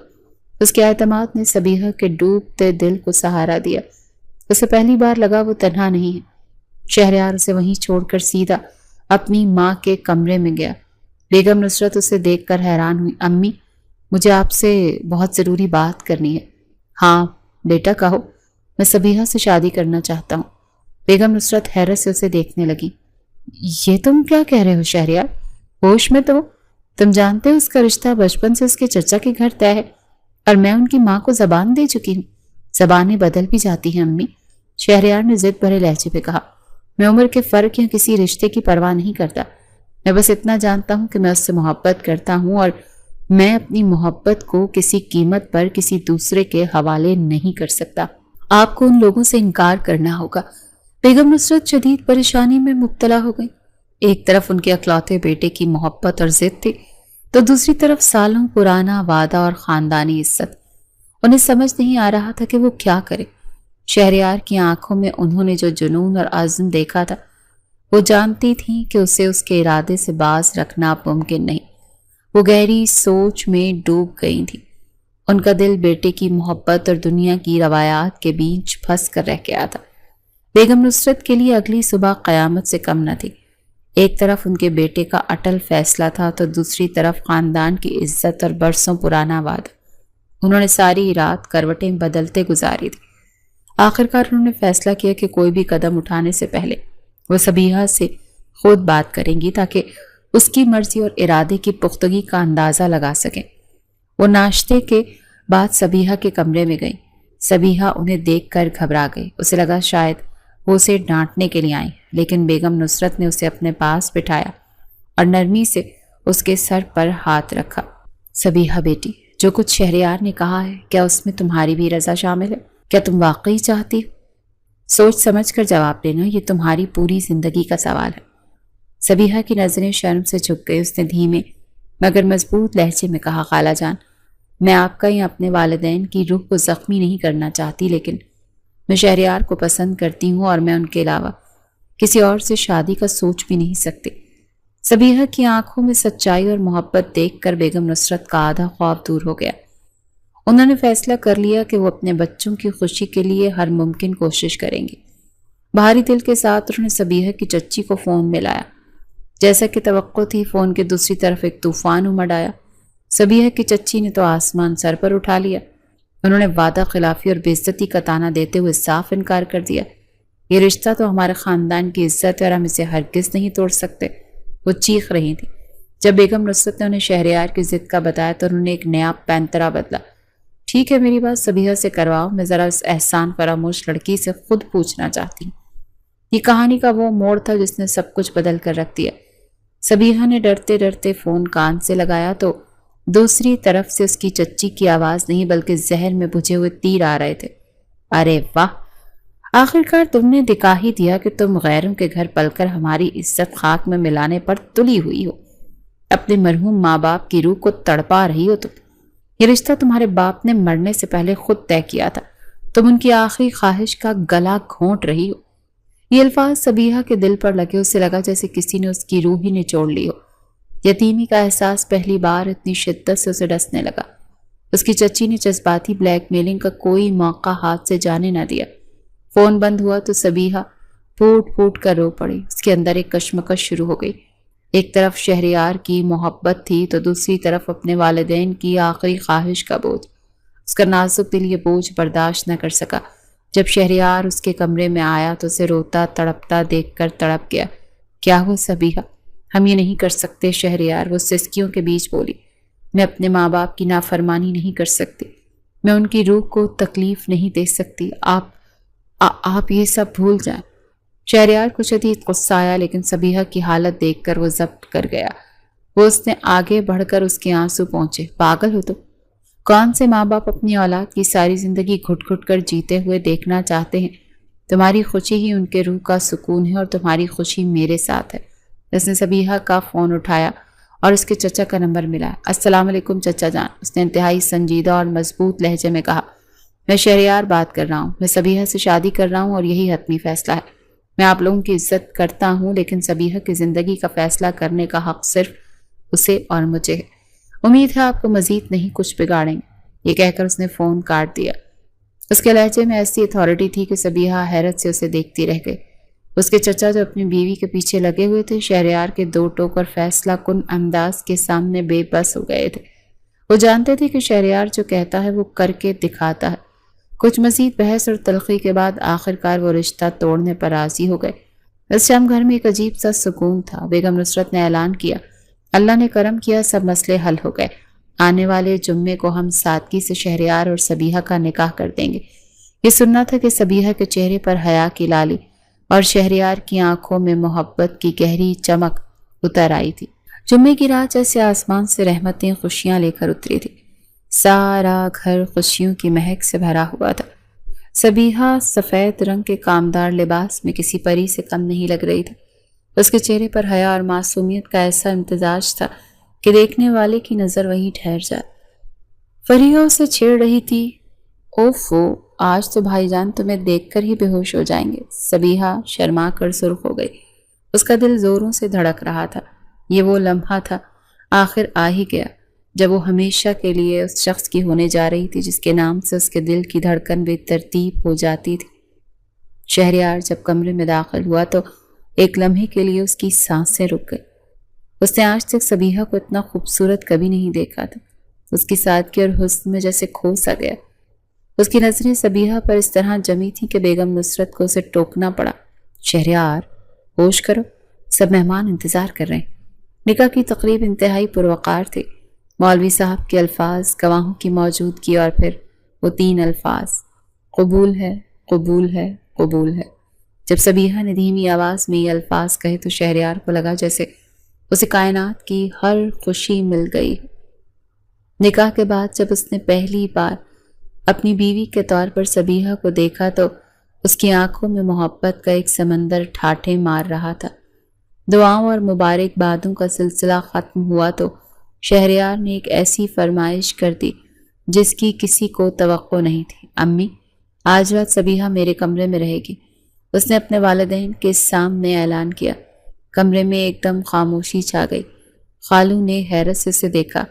اس کے اعتماد نے سبیحہ کے ڈوبتے دل کو سہارا دیا۔ اسے پہلی بار لگا وہ تنہا نہیں ہے۔ شہریار اسے وہیں چھوڑ کر سیدھا اپنی ماں کے کمرے میں گیا۔ بیگم نصرت اسے دیکھ کر حیران ہوئی۔ امی، مجھے آپ سے بہت ضروری بات کرنی ہے۔ ہاں بیٹا کہو۔ میں سبیحہ سے شادی کرنا چاہتا ہوں۔ بیگم نصرت حیرت سے اسے دیکھنے لگی۔ یہ تم کیا کہہ رہے ہو شہریار؟ ہوش میں تو تم جانتے ہو اس کا رشتہ بچپن سے اس کے چچا کے گھر طے ہے، اور میں ان کی ماں کو زبان دے چکی ہوں۔ زبانیں بدل بھی جاتی ہیں امی، شہریار نے ضد بھرے لہجے پہ کہا۔ میں عمر کے فرق یا کسی رشتے کی پرواہ نہیں کرتا، میں بس اتنا جانتا ہوں کہ میں اس سے محبت کرتا ہوں، اور میں اپنی محبت کو کسی قیمت پر کسی دوسرے کے حوالے نہیں کر سکتا۔ آپ کو ان لوگوں سے انکار کرنا ہوگا۔ بیگم نصرت شدید پریشانی میں مبتلا ہو گئی۔ ایک طرف ان کے اکلوتے بیٹے کی محبت اور ضد تھی، تو دوسری طرف سالوں پرانا وعدہ اور خاندانی عزت۔ انہیں سمجھ نہیں آ رہا تھا کہ وہ کیا کرے۔ شہریار کی آنکھوں میں انہوں نے جو جنون اور عزم دیکھا تھا، وہ جانتی تھیں کہ اسے اس کے ارادے سے باز رکھنا ممکن نہیں۔ وہ گہری سوچ میں ڈوب گئی تھی۔ ان کا دل بیٹے کی محبت اور دنیا کی روایات کے بیچ پھنس کر رہ گیا تھا۔ بیگم نصرت کے لیے اگلی صبح قیامت سے کم نہ تھی۔ ایک طرف ان کے بیٹے کا اٹل فیصلہ تھا، تو دوسری طرف خاندان کی عزت اور برسوں پرانا وعدہ۔ انہوں نے ساری رات کروٹیں بدلتے گزاری تھی۔ آخرکار انہوں نے فیصلہ کیا کہ کوئی بھی قدم اٹھانے سے پہلے وہ سبیحہ سے خود بات کریں گی، تاکہ اس کی مرضی اور ارادے کی پختگی کا اندازہ لگا سکیں۔ وہ ناشتے کے بعد سبیحہ کے کمرے میں گئی۔ سبیحہ انہیں دیکھ کر گھبرا گئی۔ اسے لگا شاید وہ اسے ڈانٹنے کے لیے آئی، لیکن بیگم نصرت نے اسے اپنے پاس بٹھایا اور نرمی سے اس کے سر پر ہاتھ رکھا۔ سبیحہ بیٹی، جو کچھ شہریار نے کہا ہے، کیا اس میں تمہاری بھی رضا شامل ہے؟ کیا تم واقعی چاہتی ہو؟ سوچ سمجھ کر جواب دینا، یہ تمہاری پوری زندگی کا سوال ہے۔ سبیحہ کی نظریں شرم سے جھک گئی۔ اس نے دھیمے مگر مضبوط لہجے میں کہا، خالہ جان، میں آپ کا یا اپنے والدین کی روح کو زخمی نہیں کرنا چاہتی، لیکن میں شہریار کو پسند کرتی ہوں، اور میں ان کے علاوہ کسی اور سے شادی کا سوچ بھی نہیں سکتی۔ سبیحہ کی آنکھوں میں سچائی اور محبت دیکھ کر بیگم نصرت کا آدھا خوف دور ہو گیا۔ انہوں نے فیصلہ کر لیا کہ وہ اپنے بچوں کی خوشی کے لیے ہر ممکن کوشش کریں گے۔ بھاری دل کے ساتھ انہوں نے سبیحہ کی چچی کو فون میں لایا۔ جیسا کہ توقع تھی فون کے دوسری طرف ایک طوفان امڑ آیا۔ صبیحہ کی چچی نے تو آسمان سر پر اٹھا لیا۔ انہوں نے وعدہ خلافی اور بے عزتی کا طعنہ دیتے ہوئے صاف انکار کر دیا۔ یہ رشتہ تو ہمارے خاندان کی عزت ہے اور ہم اسے ہرگز نہیں توڑ سکتے۔ وہ چیخ رہی تھی۔ جب بیگم نصرت نے انہیں شہریار کی ضد کا بتایا تو انہوں نے ایک نیا پینترا بدلا۔ ٹھیک ہے، میری بات صبیحہ سے کرواؤ، میں ذرا اس احسان فراموش لڑکی سے خود پوچھنا چاہتی ہوں۔ یہ کہانی کا وہ موڑ تھا جس نے سب کچھ بدل کر رکھ دیا۔ صبیحہ نے ڈرتے ڈرتے فون کان سے لگایا تو دوسری طرف سے اس کی چچی کی آواز نہیں بلکہ زہر میں بجھے ہوئے تیر آ رہے تھے۔ ارے واہ، آخرکار تم نے دکھا ہی دیا کہ تم غیروں کے گھر پل کر ہماری عزت خاک میں ملانے پر تلی ہوئی ہو۔ اپنے مرحوم ماں باپ کی روح کو تڑپا رہی ہو تم۔ یہ رشتہ تمہارے باپ نے مرنے سے پہلے خود طے کیا تھا۔ تم ان کی آخری خواہش کا گلا گھونٹ رہی ہو۔ یہ الفاظ صبیحہ کے دل پر لگے، اسے لگا جیسے کسی نے اس کی روح ہی نچوڑ لی ہو۔ یتیمی کا احساس پہلی بار اتنی شدت سے اسے ڈسنے لگا۔ اس کی چچی نے جذباتی بلیک میلنگ کا کوئی موقع ہاتھ سے جانے نہ دیا۔ فون بند ہوا تو صبیحہ پھوٹ پھوٹ کر رو پڑی۔ اس کے اندر ایک کشمکش شروع ہو گئی۔ ایک طرف شہریار کی محبت تھی تو دوسری طرف اپنے والدین کی آخری خواہش کا بوجھ۔ اس کا نازک دل یہ بوجھ برداشت نہ کر سکا۔ جب شہریار اس کے کمرے میں آیا تو اسے روتا تڑپتا دیکھ کر تڑپ گیا۔ کیا ہوا صبیحہ؟ ہم یہ نہیں کر سکتے شہریار، وہ سسکیوں کے بیچ بولی۔ میں اپنے ماں باپ کی نافرمانی نہیں کر سکتی، میں ان کی روح کو تکلیف نہیں دے سکتی۔ آپ یہ سب بھول جائیں۔ شہریار کو شدید غصہ آیا لیکن صبیحہ کی حالت دیکھ کر وہ ضبط کر گیا۔ وہ اس نے آگے بڑھ کر اس کے آنسو پہنچے۔ پاگل ہو تم؟ کون سے ماں باپ اپنی اولاد کی ساری زندگی گھٹ گھٹ کر جیتے ہوئے دیکھنا چاہتے ہیں؟ تمہاری خوشی ہی ان کے روح کا سکون ہے اور تمہاری خوشی میرے ساتھ ہے۔ اس نے صبیحہ کا فون اٹھایا اور اس کے چچا کا نمبر ملا۔ السلام علیکم چچا جان، اس نے انتہائی سنجیدہ اور مضبوط لہجے میں کہا۔ میں شہریار بات کر رہا ہوں، میں صبیحہ سے شادی کر رہا ہوں اور یہی حتمی فیصلہ ہے۔ میں آپ لوگوں کی عزت کرتا ہوں لیکن صبیحہ کی زندگی کا فیصلہ کرنے کا حق صرف اسے اور مجھے ہے۔ امید ہے آپ کو مزید نہیں کچھ بگاڑیں گے۔ یہ کہہ کر اس نے فون کاٹ دیا۔ اس کے لہجے میں ایسی اتھارٹی تھی کہ صبیحہ حیرت سے اسے دیکھتی رہ گئی۔ اس کے چچا جو اپنی بیوی کے پیچھے لگے ہوئے تھے شہریار کے دو ٹوک اور فیصلہ کن انداز کے سامنے بے بس ہو گئے تھے۔ وہ جانتے تھے کہ شہریار جو کہتا ہے وہ کر کے دکھاتا ہے۔ کچھ مزید بحث اور تلخی کے بعد آخرکار وہ رشتہ توڑنے پر راضی ہو گئے۔ اس شام گھر میں ایک عجیب سا سکون تھا۔ بیگم نصرت نے اعلان کیا، اللہ نے کرم کیا، سب مسئلے حل ہو گئے۔ آنے والے جمعے کو ہم سادگی سے شہریار اور صبیحہ کا نکاح کر دیں گے۔ یہ سننا تھا کہ صبیحہ کے چہرے پر حیا کی لالی اور شہریار کی آنکھوں میں محبت کی گہری چمک اتر آئی تھی۔ جمعے کی رات جیسے آسمان سے رحمتیں خوشیاں لے کر اتری تھی۔ سارا گھر خوشیوں کی مہک سے بھرا ہوا تھا۔ صبیحہ سفید رنگ کے کامدار لباس میں کسی پری سے کم نہیں لگ رہی تھی۔ اس کے چہرے پر حیا اور معصومیت کا ایسا امتزاج تھا کہ دیکھنے والے کی نظر وہیں ٹھہر جائے۔ فریحہ اسے چھیڑ رہی تھی، اوفو، آج تو بھائی جان تمہیں دیکھ کر ہی بے ہوش ہو جائیں گے۔ صبیحہ شرما کر سرخ ہو گئی۔ اس کا دل زوروں سے دھڑک رہا تھا۔ یہ وہ لمحہ تھا، آخر آ ہی گیا، جب وہ ہمیشہ کے لیے اس شخص کی ہونے جا رہی تھی جس کے نام سے اس کے دل کی دھڑکن بے ترتیب ہو جاتی تھی۔ شہریار جب کمرے میں داخل ہوا تو ایک لمحے کے لیے اس کی سانسیں رک گئی۔ اس نے آج تک صبیحہ کو اتنا خوبصورت کبھی نہیں دیکھا تھا۔ اس کی سادگی اور حسن میں جیسے کھو سا گیا۔ اس کی نظریں صبیحہ پر اس طرح جمی تھیں کہ بیگم نصرت کو اسے ٹوکنا پڑا۔ شہریار، ہوش کرو، سب مہمان انتظار کر رہے ہیں۔ نکاح کی تقریب انتہائی پروقار تھی۔ مولوی صاحب کے الفاظ، گواہوں کی موجودگی اور پھر وہ 3 الفاظ، قبول ہے، قبول ہے، قبول ہے۔ جب صبیحہ نے دھیمی آواز میں یہ الفاظ کہے تو شہریار کو لگا جیسے اسے کائنات کی ہر خوشی مل گئی۔ نکاح کے بعد جب اس نے پہلی بار اپنی بیوی کے طور پر صبیحہ کو دیکھا تو اس کی آنکھوں میں محبت کا ایک سمندر ٹھاٹھے مار رہا تھا۔ دعاؤں اور مبارکبادوں کا سلسلہ ختم ہوا تو شہریار نے ایک ایسی فرمائش کر دی جس کی کسی کو توقع نہیں تھی۔ امی، آج رات صبیحہ میرے کمرے میں رہے گی، اس نے اپنے والدین کے سامنے اعلان کیا۔ کمرے میں ایک دم خاموشی چھا گئی۔ خالو نے حیرت سے اسے دیکھا۔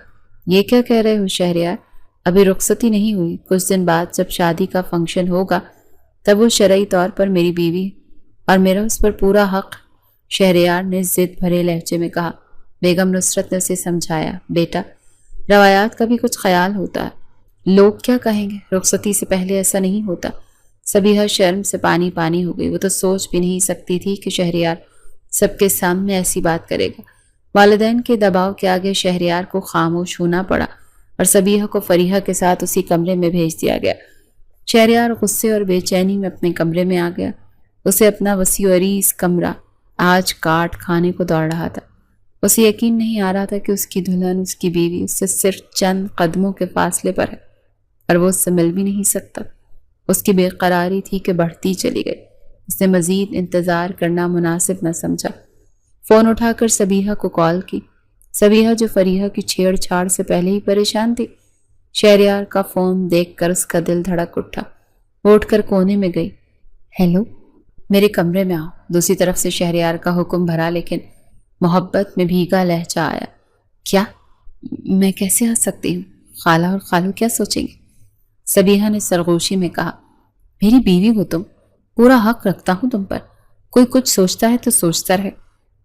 یہ کیا کہہ رہے ہو شہریار؟ ابھی رخصتی نہیں ہوئی، کچھ دن بعد جب شادی کا فنکشن ہوگا تب وہ شرعی طور پر میری بیوی اور میرا اس پر پورا حق۔ شہریار نے ضد بھرے لہجے میں کہا۔ بیگم نصرت نے اسے سمجھایا، بیٹا روایات کا بھی کچھ خیال ہوتا ہے، لوگ کیا کہیں گے، رخصتی سے پہلے ایسا نہیں ہوتا۔ سبیہا شرم سے پانی پانی ہو گئی، وہ تو سوچ بھی نہیں سکتی تھی کہ شہریار سب کے سامنے ایسی بات کرے گا۔ والدین کے دباؤ کے آگے شہریار کو خاموش ہونا پڑا اور سبیہا کو فریحہ کے ساتھ اسی کمرے میں بھیج دیا گیا۔ شہریار غصے اور بے چینی میں اپنے کمرے میں آ گیا۔ اسے اپنا وسیع و عریض کمرہ آج کاٹ کھانے کو دوڑ رہا تھا۔ اسے یقین نہیں آ رہا تھا کہ اس کی دلہن، اس کی بیوی اس سے صرف چند قدموں کے فاصلے پر ہے اور وہ اس سے مل بھی نہیں سکتا۔ اس کی بے قراری تھی کہ بڑھتی چلی گئی۔ اس نے مزید انتظار کرنا مناسب نہ سمجھا۔ فون اٹھا کر سبیہا کو کال کی۔ سبیہا جو فریحہ کی چھیڑ چھاڑ سے پہلے ہی پریشان تھی، شہریار کا فون دیکھ کر اس کا دل دھڑک اٹھا۔ وہ اٹھ کر کونے میں گئی۔ ہیلو، میرے کمرے میں آؤ۔ دوسری طرف سے شہریار کا حکم بھرا لیکن محبت میں بھیگا لہجہ آیا۔ کیا؟ میں کیسے آ سکتی ہوں؟ خالہ اور خالو کیا سوچیں گے؟ سبیہا نے سرگوشی میں کہا، میری بیوی ہو تم، پورا حق رکھتا ہوں تم پر۔ کوئی کچھ سوچتا ہے تو سوچتا رہے،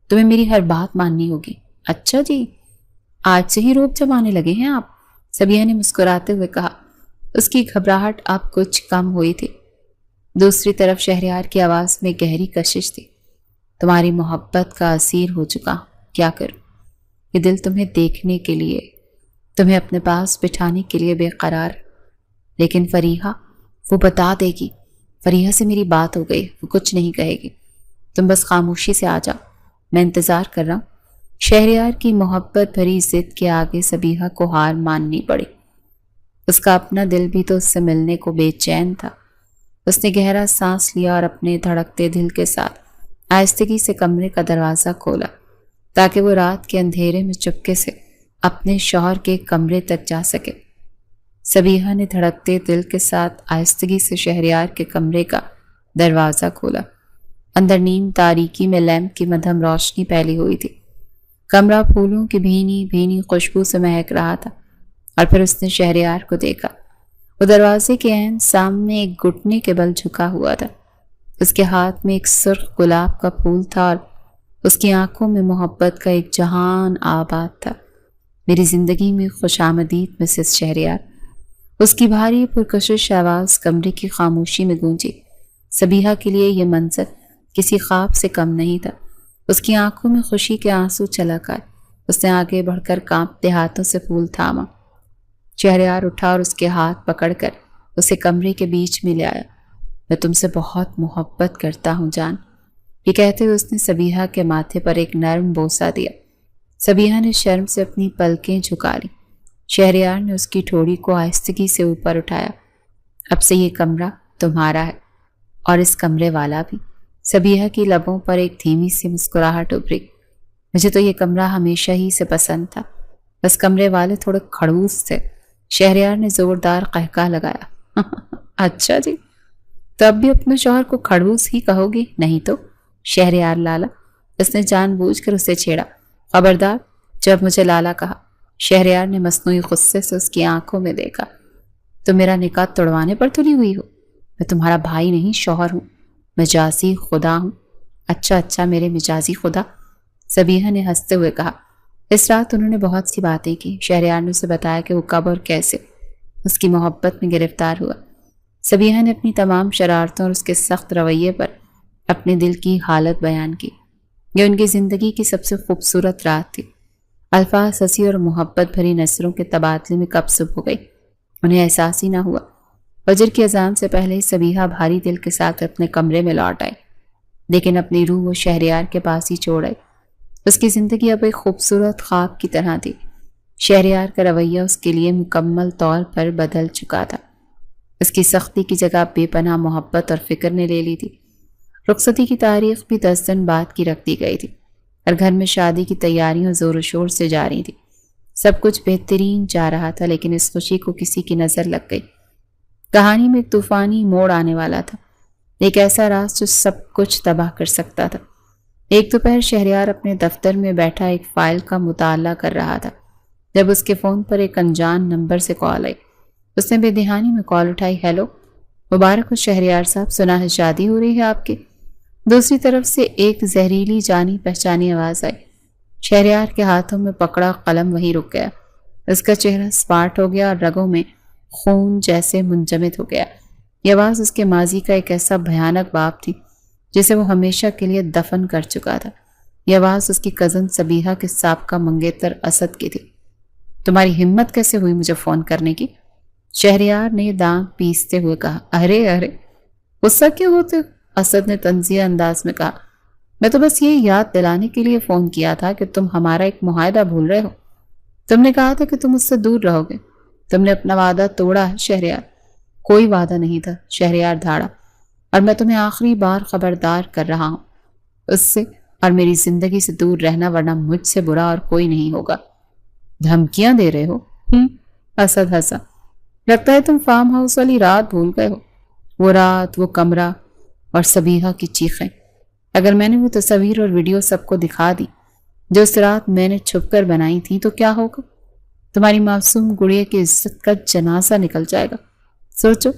تمہیں میری ہر بات ماننی ہوگی۔ اچھا جی، آج سے ہی روب جمانے لگے ہیں آپ؟ سبیہا نے مسکراتے ہوئے کہا۔ اس کی گھبراہٹ اب کچھ کم ہوئی تھی۔ دوسری طرف شہریار کی آواز میں گہری کشش تھی۔ تمہاری محبت کا اسیر ہو چکا ہوں، کیا کروں؟ یہ دل تمہیں دیکھنے کے لیے، تمہیں اپنے پاس بٹھانے کے لیے بے قرار۔ لیکن فریحہ، وہ بتا دے گی۔ فریحہ سے میری بات ہو گئی، وہ کچھ نہیں کہے گی۔ تم بس خاموشی سے آ جاؤ، میں انتظار کر رہا ہوں۔ شہریار کی محبت بھری ضد کے آگے سبیہا کو ہار ماننی پڑی۔ اس کا اپنا دل بھی تو اس سے ملنے کو بے چین تھا۔ اس نے گہرا سانس لیا اور اپنے دھڑکتے دل کے ساتھ آہستگی سے کمرے کا دروازہ کھولا تاکہ وہ رات کے اندھیرے میں چپکے سے اپنے شوہر کے کمرے تک جا سکے۔ سبیہا نے دھڑکتے دل کے ساتھ آہستگی سے شہریار کے کمرے کا دروازہ کھولا۔ اندر نیم تاریکی میں لیمپ کی مدھم روشنی پھیلی ہوئی تھی۔ کمرہ پھولوں کی بھینی بھینی خوشبو سے مہک رہا تھا اور پھر اس نے شہریار کو دیکھا۔ وہ دروازے کے عین سامنے ایک گھٹنے کے بل جھکا ہوا تھا۔ اس کے ہاتھ میں ایک سرخ گلاب کا پھول تھا اور اس کی آنکھوں میں محبت کا ایک جہان آباد تھا۔ میری زندگی میں خوش آمدید مسز شہریار۔ اس کی بھاری پرکشش آواز کمرے کی خاموشی میں گونجی۔ سبیہا کے لیے یہ منظر کسی خواب سے کم نہیں تھا۔ اس کی آنکھوں میں خوشی کے آنسو چھلک آئے۔ اس نے آگے بڑھ کر کانپتے ہاتھوں سے پھول تھاما۔ شہریار اٹھا اور اس کے ہاتھ پکڑ کر اسے کمرے کے بیچ میں لے آیا۔ میں تم سے بہت محبت کرتا ہوں جان، یہ کہتے ہوئے اس نے سبیہا کے ماتھے پر ایک نرم بوسہ دیا۔ سبیہا نے شرم سے اپنی پلکیں جھکا لی۔ شہریار نے اس کی ٹھوڑی کو آہستگی سے اوپر اٹھایا۔ اب سے یہ کمرہ تمہارا ہے اور اس کمرے والا بھی۔ سبیہا کی لبوں پر ایک دھیمی سی مسکراہٹ ابھری۔ مجھے تو یہ کمرہ ہمیشہ ہی سے پسند تھا، بس کمرے والے تھوڑے کھڑوس تھے۔ شہریار نے زوردار قہقہ لگایا۔ اچھا جی، تو اب بھی اپنے شوہر کو کھڑوس ہی کہو گی، نہیں تو؟ شہریار لالا، اس نے جان بوجھ کر اسے چھیڑا۔ خبردار جب مجھے لالا کہا۔ شہریار نے مصنوعی غصے سے اس کی آنکھوں میں دیکھا۔ تو میرا نکاح توڑوانے پر تلی ہوئی ہو؟ میں تمہارا بھائی نہیں، شوہر ہوں، مجازی خدا ہوں۔ اچھا میرے مجازی خدا، سبیہا نے ہنستے ہوئے کہا۔ اس رات انہوں نے بہت سی باتیں کی۔ شہریار نے اسے بتایا کہ وہ کب اور کیسے اس کی محبت میں گرفتار ہوا۔ سبیہا نے اپنی تمام شرارتوں اور اس کے سخت رویے پر اپنے دل کی حالت بیان کی۔ یہ ان کی زندگی کی سب سے خوبصورت رات تھی۔ الفاظ ہنسی اور محبت بھری نظروں کے تبادلے میں کب صبح ہو گئی، انہیں احساس ہی نہ ہوا۔ فجر کی اذان سے پہلے سبیہا بھاری دل کے ساتھ اپنے کمرے میں لوٹ آئی، لیکن اپنی روح وہ شہریار کے پاس ہی چھوڑ آئی۔ اس کی زندگی اب ایک خوبصورت خواب کی طرح تھی۔ شہریار کا رویہ اس کے لیے مکمل طور پر بدل چکا تھا۔ اس کی سختی کی جگہ بے پناہ محبت اور فکر نے لے لی تھی۔ رخصتی کی تاریخ بھی 10 دن بعد کی رکھ دی گئی تھی اور گھر میں شادی کی تیاریاں زور و شور سے جاری تھی۔ سب کچھ بہترین جا رہا تھا، لیکن اس خوشی کو کسی کی نظر لگ گئی۔ کہانی میں ایک طوفانی موڑ آنے والا تھا، ایک ایسا راز جو سب کچھ تباہ کر سکتا تھا۔ ایک دوپہر شہریار اپنے دفتر میں بیٹھا ایک فائل کا مطالعہ کر رہا تھا جب اس کے فون پر ایک انجان نمبر سے کال آئی۔ اس نے بے دہانی میں کال اٹھائی۔ ہیلو، مبارک ہو شہریار صاحب، سنا ہے شادی ہو رہی ہے آپ کی؟ دوسری طرف سے ایک زہریلی جانی پہچانی آواز آئی۔ شہریار کے ہاتھوں میں پکڑا قلم وہیں رک گیا۔ اس کا چہرہ سپاٹ ہو گیا اور رگوں میں خون جیسے منجمد ہو گیا۔ یہ آواز اس کے ماضی کا ایک ایسا بھیانک باب تھی جسے وہ ہمیشہ کے لیے دفن کر چکا تھا۔ یہ آواز اس کی کزن صبیحہ کے سابقہ منگیتر اسد کی تھی۔ تمہاری ہمت کیسے ہوئی مجھے فون کرنے کی؟ شہریار نے دانت پیستے ہوئے کہا۔ ارے غصہ کیوں ہوتے ہو؟ اسد نے طنزیہ انداز میں کہا۔ میں تو بس یہ یاد دلانے کے لیے فون کیا تھا کہ تم ہمارا ایک معاہدہ بھول رہے ہو۔ تم نے کہا تھا کہ تم اس سے دور رہو گے۔ تم نے اپنا وعدہ توڑا ہے شہریار۔ کوئی وعدہ نہیں تھا، شہریار دھاڑا، اور میں تمہیں آخری بار خبردار کر رہا ہوں، اس سے اور میری زندگی سے دور رہنا، ورنہ مجھ سے برا اور کوئی نہیں ہوگا۔ دھمکیاں دے رہے ہو؟ اسد ہنسا۔ لگتا ہے تم فارم ہاؤس والی رات بھول گئے ہو، وہ رات، وہ کمرہ اور صبیحہ کی چیخیں۔ اگر میں نے وہ تصویر اور ویڈیو سب کو دکھا دی جو اس رات میں نے چھپ کر بنائی تھی تو کیا ہوگا؟ تمہاری معصوم گڑیا کی عزت کا جنازہ نکل جائے گا۔ سوچو،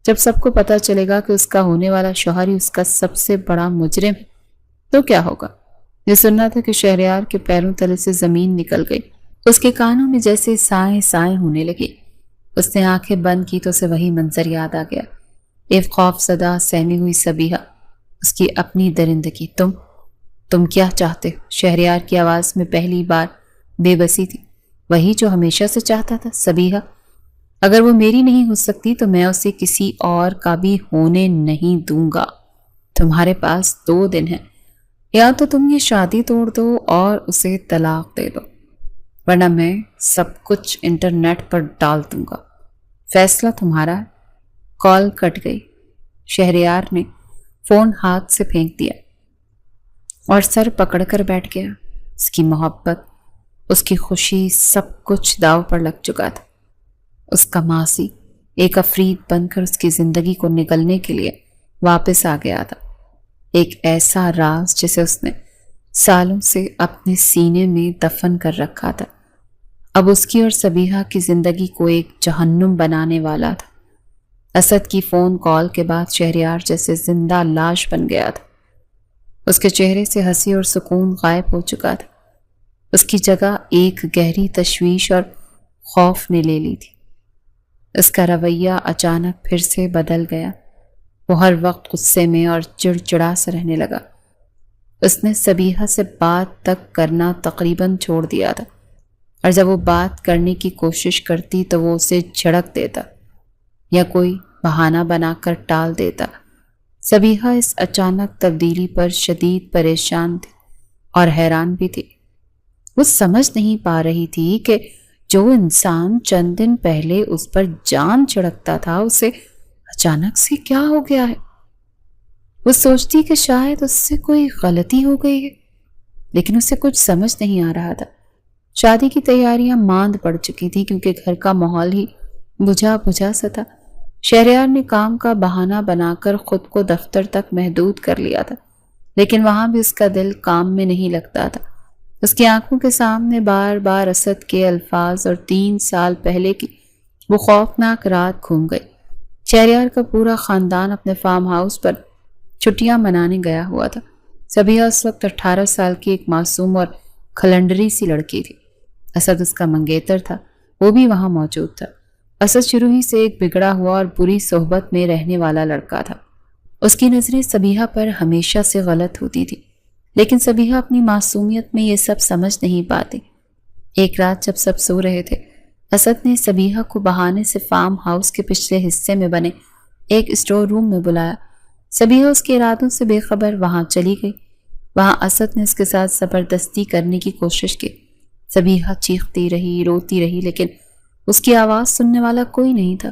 جب سب کو پتہ چلے گا کہ اس کا ہونے والا شوہر ہی اس کا سب سے بڑا مجرم ہے تو کیا ہوگا؟ یہ سننا تھا کہ شہریار کے پیروں تلے سے زمین نکل گئی۔ اس کے کانوں میں جیسے سائیں سائیں ہونے لگی۔ اس نے آنکھیں بند کی تو اسے وہی منظر یاد آ گیا۔ ایک خوف زدہ سہمی ہوئی صبیحہ، اس کی اپنی درندگی۔ تم کیا چاہتے ہو؟ شہریار کی آواز میں پہلی بار بے بسی تھی۔ وہی جو ہمیشہ سے چاہتا تھا، صبیحہ۔ اگر وہ میری نہیں ہو سکتی تو میں اسے کسی اور کا بھی ہونے نہیں دوں گا۔ تمہارے پاس 2 دن ہیں، یا تو تم یہ شادی توڑ دو اور اسے طلاق دے دو، ورنہ میں سب کچھ انٹرنیٹ پر ڈال دوں گا۔ فیصلہ تمہارا ہے۔ کال کٹ گئی۔ شہریار نے فون ہاتھ سے پھینک دیا اور سر پکڑ کر بیٹھ گیا۔ اس کی محبت، اس کی خوشی، سب کچھ داؤ پر لگ چکا تھا۔ اس کا ماضی ایک عفریت بن کر اس کی زندگی کو نگلنے کے لیے واپس آ گیا تھا۔ ایک ایسا راز جسے اس نے سالوں سے اپنے سینے میں دفن کر رکھا تھا، اب اس کی اور صبیحہ کی زندگی کو ایک جہنم بنانے والا تھا۔ اسد کی فون کال کے بعد شہریار جیسے زندہ لاش بن گیا تھا۔ اس کے چہرے سے ہنسی اور سکون غائب ہو چکا تھا۔ اس کی جگہ ایک گہری تشویش اور خوف نے لے لی تھی۔ اس کا رویہ اچانک پھر سے بدل گیا۔ وہ ہر وقت غصے میں اور چڑچڑا سے رہنے لگا۔ اس نے صبیحہ سے بات تک کرنا تقریباً چھوڑ دیا تھا، اور جب وہ بات کرنے کی کوشش کرتی تو وہ اسے جھڑک دیتا یا کوئی بہانہ بنا کر ٹال دیتا۔ صبیحہ اس اچانک تبدیلی پر شدید پریشان تھی اور حیران بھی تھی۔ وہ سمجھ نہیں پا رہی تھی کہ جو انسان چند دن پہلے اس پر جان چھڑکتا تھا، اسے اچانک سے کیا ہو گیا ہے۔ وہ سوچتی کہ شاید اس سے کوئی غلطی ہو گئی ہے، لیکن اسے کچھ سمجھ نہیں آ رہا تھا۔ شادی کی تیاریاں ماند پڑ چکی تھی کیونکہ گھر کا ماحول ہی بجھا بجھا سا تھا۔ شہریار نے کام کا بہانہ بنا کر خود کو دفتر تک محدود کر لیا تھا، لیکن وہاں بھی اس کا دل کام میں نہیں لگتا تھا۔ اس کی آنکھوں کے سامنے بار بار اسد کے الفاظ اور 3 سال پہلے کی وہ خوفناک رات گھوم گئی۔ شہریار کا پورا خاندان اپنے فارم ہاؤس پر چھٹیاں منانے گیا ہوا تھا۔ صبیحہ اس وقت 18 سال کی ایک معصوم اور کھلنڈری سی لڑکی تھی۔ اسد اس کا منگیتر تھا، وہ بھی وہاں موجود تھا۔ اسد شروع ہی سے ایک بگڑا ہوا اور بری صحبت میں رہنے والا لڑکا تھا۔ اس کی نظریں صبیحہ پر ہمیشہ سے غلط ہوتی تھی، لیکن صبیحہ اپنی معصومیت میں یہ سب سمجھ نہیں پاتی۔ ایک رات جب سب سو رہے تھے، اسد نے صبیحہ کو بہانے سے فارم ہاؤس کے پچھلے حصے میں بنے ایک اسٹور روم میں بلایا۔ صبیحہ اس کے ارادوں سے بے خبر وہاں چلی گئی۔ وہاں اسد نے اس کے ساتھ زبردستی کرنے کی کوشش کی۔ صبیحہ چیختی رہی، روتی رہی، لیکن اس کی آواز سننے والا کوئی نہیں تھا۔